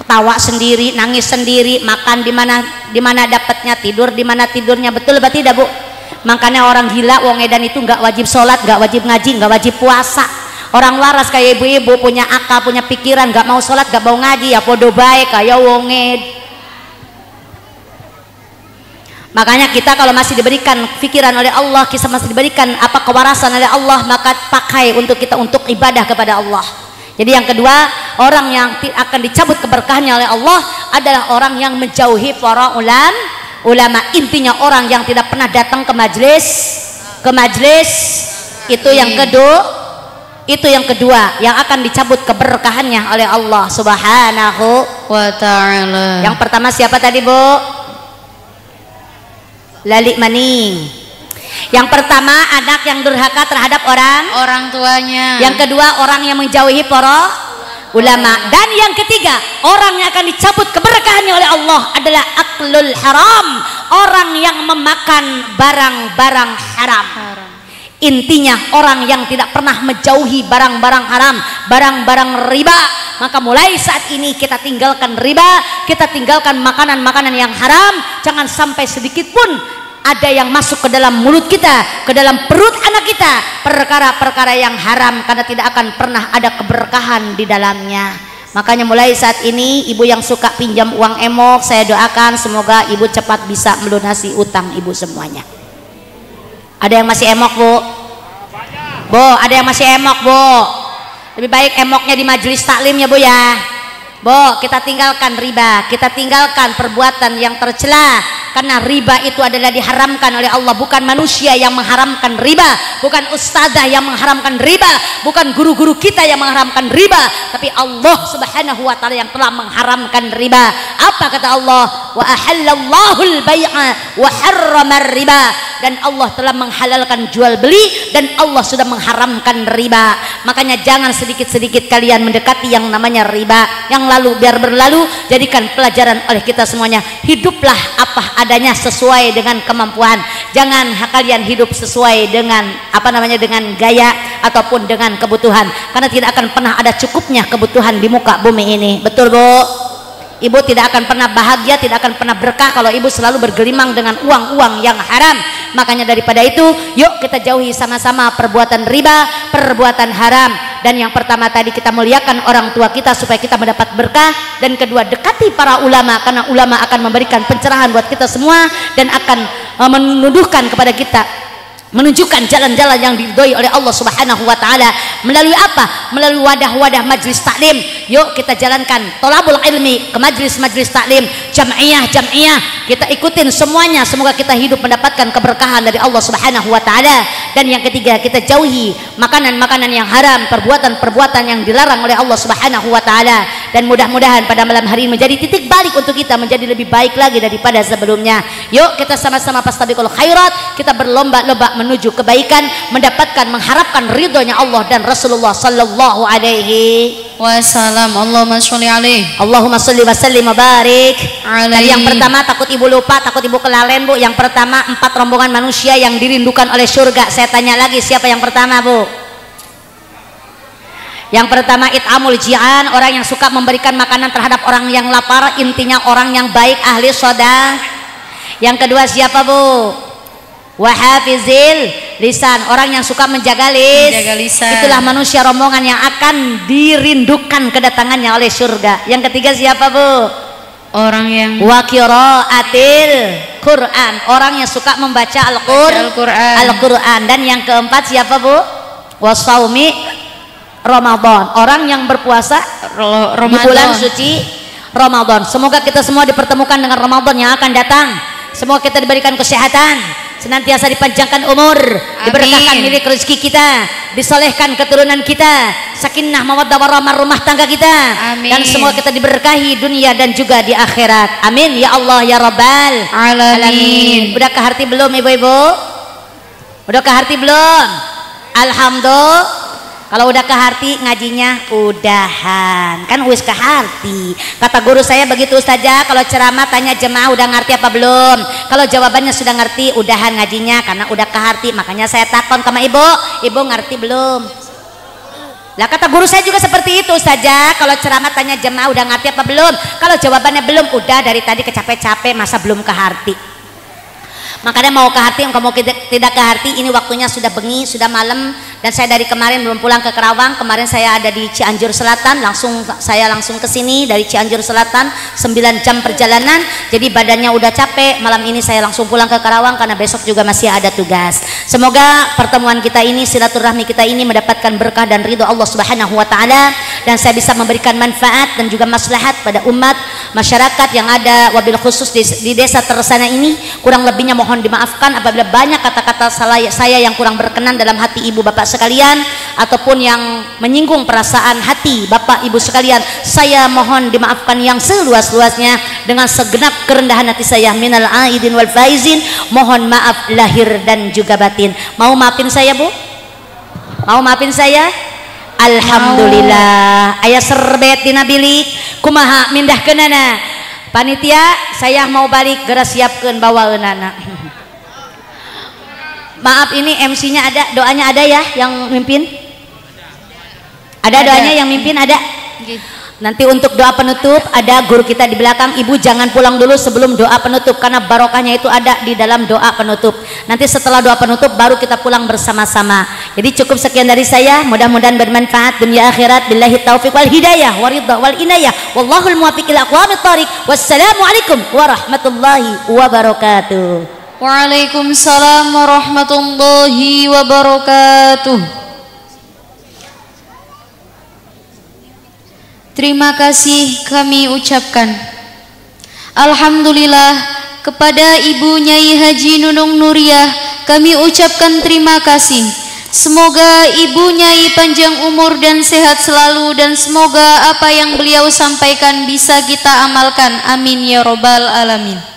ketawa sendiri, nangis sendiri, makan di mana dapatnya, tidur di mana tidurnya. Betul apa tidak bu? Makanya orang gila wong edan itu nggak wajib sholat, nggak wajib ngaji, nggak wajib puasa. Orang waras kayak ibu-ibu punya akal, punya pikiran, nggak mau sholat, nggak mau ngaji, ya podo baik kayak wong edan. Makanya kita kalau masih diberikan pikiran oleh Allah, kita masih diberikan kewarasan oleh Allah, maka pakai untuk kita untuk ibadah kepada Allah. Jadi yang kedua, orang yang akan dicabut keberkahannya oleh Allah adalah orang yang menjauhi para ulama. Intinya orang yang tidak pernah datang ke majelis. Itu yang kedua. Itu yang kedua yang akan dicabut keberkahannya oleh Allah Subhanahu wa ta'ala. Yang pertama siapa tadi, Bu? Lali Maning. Yang pertama anak yang durhaka terhadap orang tuanya. Yang kedua orang yang menjauhi para ulama. Dan yang ketiga orang yang akan dicabut keberkahannya oleh Allah adalah aklul haram, orang yang memakan barang-barang haram. Intinya orang yang tidak pernah menjauhi barang-barang haram, barang-barang riba. Maka mulai saat ini kita tinggalkan riba, kita tinggalkan makanan-makanan yang haram. Jangan sampai sedikit pun ada yang masuk ke dalam mulut kita, ke dalam perut anak kita, perkara-perkara yang haram, karena tidak akan pernah ada keberkahan di dalamnya. Makanya mulai saat ini ibu yang suka pinjam uang emok, saya doakan semoga ibu cepat bisa melunasi utang ibu semuanya. Ada yang masih emok, Bu? Bu, ada yang masih emok, Bu? Lebih baik emoknya di majelis taklim ya, Bu ya. Bu, kita tinggalkan riba, kita tinggalkan perbuatan yang tercela, karena riba itu adalah diharamkan oleh Allah. Bukan manusia yang mengharamkan riba, bukan ustazah yang mengharamkan riba, bukan guru-guru kita yang mengharamkan riba, tapi Allah Subhanahu wa ta'ala yang telah mengharamkan riba. Apa kata Allah? Wa ahallallahu al-bai'a wa harramar riba. Dan Allah telah menghalalkan jual beli, dan Allah sudah mengharamkan riba. Makanya jangan sedikit-sedikit kalian mendekati yang namanya riba. Yang lalu biar berlalu, jadikan pelajaran oleh kita semuanya. Hiduplah apa adanya sesuai dengan kemampuan. Jangan kalian hidup sesuai dengan dengan gaya ataupun dengan kebutuhan, karena tidak akan pernah ada cukupnya kebutuhan di muka bumi ini. Betul, Bu? Ibu tidak akan pernah bahagia, tidak akan pernah berkah kalau ibu selalu bergelimang dengan uang-uang yang haram. Makanya daripada itu, yuk kita jauhi sama-sama perbuatan riba, perbuatan haram. Dan yang pertama tadi, kita muliakan orang tua kita supaya kita mendapat berkah. Dan kedua, dekati para ulama, karena ulama akan memberikan pencerahan buat kita semua dan akan menuduhkan kepada kita, menunjukkan jalan-jalan yang diridhoi oleh Allah Subhanahu wa ta'ala. Melalui apa? Melalui wadah-wadah majlis taklim. Yuk kita jalankan tolabul ilmi ke majlis-majlis taklim, jam'iyah, kita ikutin semuanya. Semoga kita hidup mendapatkan keberkahan dari Allah Subhanahu wa ta'ala. Dan yang ketiga, kita jauhi makanan-makanan yang haram, perbuatan-perbuatan yang dilarang oleh Allah Subhanahu wa ta'ala. Dan mudah-mudahan pada malam hari ini menjadi titik balik untuk kita menjadi lebih baik lagi daripada sebelumnya. Yuk kita sama-sama fastabiqul khairat, kita berlomba-lomba menuju kebaikan, mendapatkan, mengharapkan ridhonya Allah dan Rasulullah sallallahu alaihi wasallam. Allahumma sholli alaihi. Allahumma sholli wa sallim wa barik. Yang pertama, takut ibu lupa, takut ibu kelalen, Bu. Yang pertama, 4 rombongan manusia yang dirindukan oleh surga. Saya tanya lagi, siapa yang pertama, Bu? Yang pertama, it'amul ji'an, orang yang suka memberikan makanan terhadap orang yang lapar, intinya orang yang baik, ahli sedekah. Yang kedua siapa, Bu? Wahafizil lisan, orang yang suka menjaga lisan. Itulah manusia rombongan yang akan dirindukan kedatangannya oleh surga. Yang ketiga siapa, Bu? Orang yang qiraatil Quran, orang yang suka membaca Al-Quran. Dan yang keempat siapa, Bu? Wasaumi Ramadan, orang yang berpuasa di bulan suci Ramadan. Semoga kita semua dipertemukan dengan Ramadan yang akan datang. Semoga kita diberikan kesehatan, senantiasa dipanjangkan umur, diberkahkan milik rezeki kita, disolehkan keturunan kita, sakinah mawaddah warahmah rumah tangga kita. Amin. Dan semua kita diberkahi dunia dan juga di akhirat. Amin ya Allah ya Rabbal alamin. Udah ke hati belum, ibu-ibu? Udah ke hati belum? Alhamdulillah. Kalau udah ke hati, ngajinya udahan, kan wis ke hati. Kata guru saya begitu saja, kalau ceramah tanya jemaah udah ngerti apa belum. Kalau jawabannya sudah ngerti, udahan ngajinya karena udah ke hati. Makanya saya takon sama ibu ngerti belum? Lah kata guru saya juga seperti itu saja. Kalau ceramah tanya jemaah udah ngerti apa belum. Kalau jawabannya belum, udah dari tadi kecapek-capek, masa belum ke hati. Makanya mau ke hati, kamu tidak ke hati, ini waktunya sudah bengi, sudah malam. Dan saya dari kemarin belum pulang ke Kerawang. Kemarin saya ada di Cianjur Selatan, saya langsung ke sini dari Cianjur Selatan, 9 jam perjalanan. Jadi badannya udah capek. Malam ini saya langsung pulang ke Kerawang karena besok juga masih ada tugas. Semoga pertemuan kita ini, silaturahmi kita ini mendapatkan berkah dan ridho Allah Subhanahu wa ta'ala. dan saya bisa memberikan manfaat dan juga maslahat pada umat masyarakat yang ada, wabil khusus di desa Tersana ini. Kurang lebihnya mohon dimaafkan apabila banyak kata-kata saya yang kurang berkenan dalam hati ibu bapak sekalian ataupun yang menyinggung perasaan hati bapak ibu sekalian. Saya mohon dimaafkan yang seluas-luasnya dengan segenap kerendahan hati saya. Minal aidin wal faizin, mohon maaf lahir dan juga batin. Mau maafin saya, Bu? Mau maafin saya? Alhamdulillah. Aya serbet dina bilik kumaha mindah kenana. Panitia saya mau balik geura siapkeun bawaeunana. Maaf ini MC-nya ada, doanya ada ya yang mimpin? Ada doanya yang mimpin ada? Nanti untuk doa penutup ada guru kita di belakang. Ibu jangan pulang dulu sebelum doa penutup karena barokahnya itu ada di dalam doa penutup. Nanti setelah doa penutup baru kita pulang bersama-sama. Jadi cukup sekian dari saya, mudah-mudahan bermanfaat dunia akhirat. Billahi taufiq wal hidayah waridha wal inayah wallahul muwaffiq ila aqwamit thariq. Wassalamualaikum warahmatullahi wabarakatuh. Waalaikumsalam warahmatullahi wabarakatuh. Terima kasih kami ucapkan. Alhamdulillah kepada Ibu Nyai Haji Nunung Nuriyah kami ucapkan terima kasih. Semoga Ibu Nyai panjang umur dan sehat selalu, dan semoga apa yang beliau sampaikan bisa kita amalkan. Amin ya robbal alamin.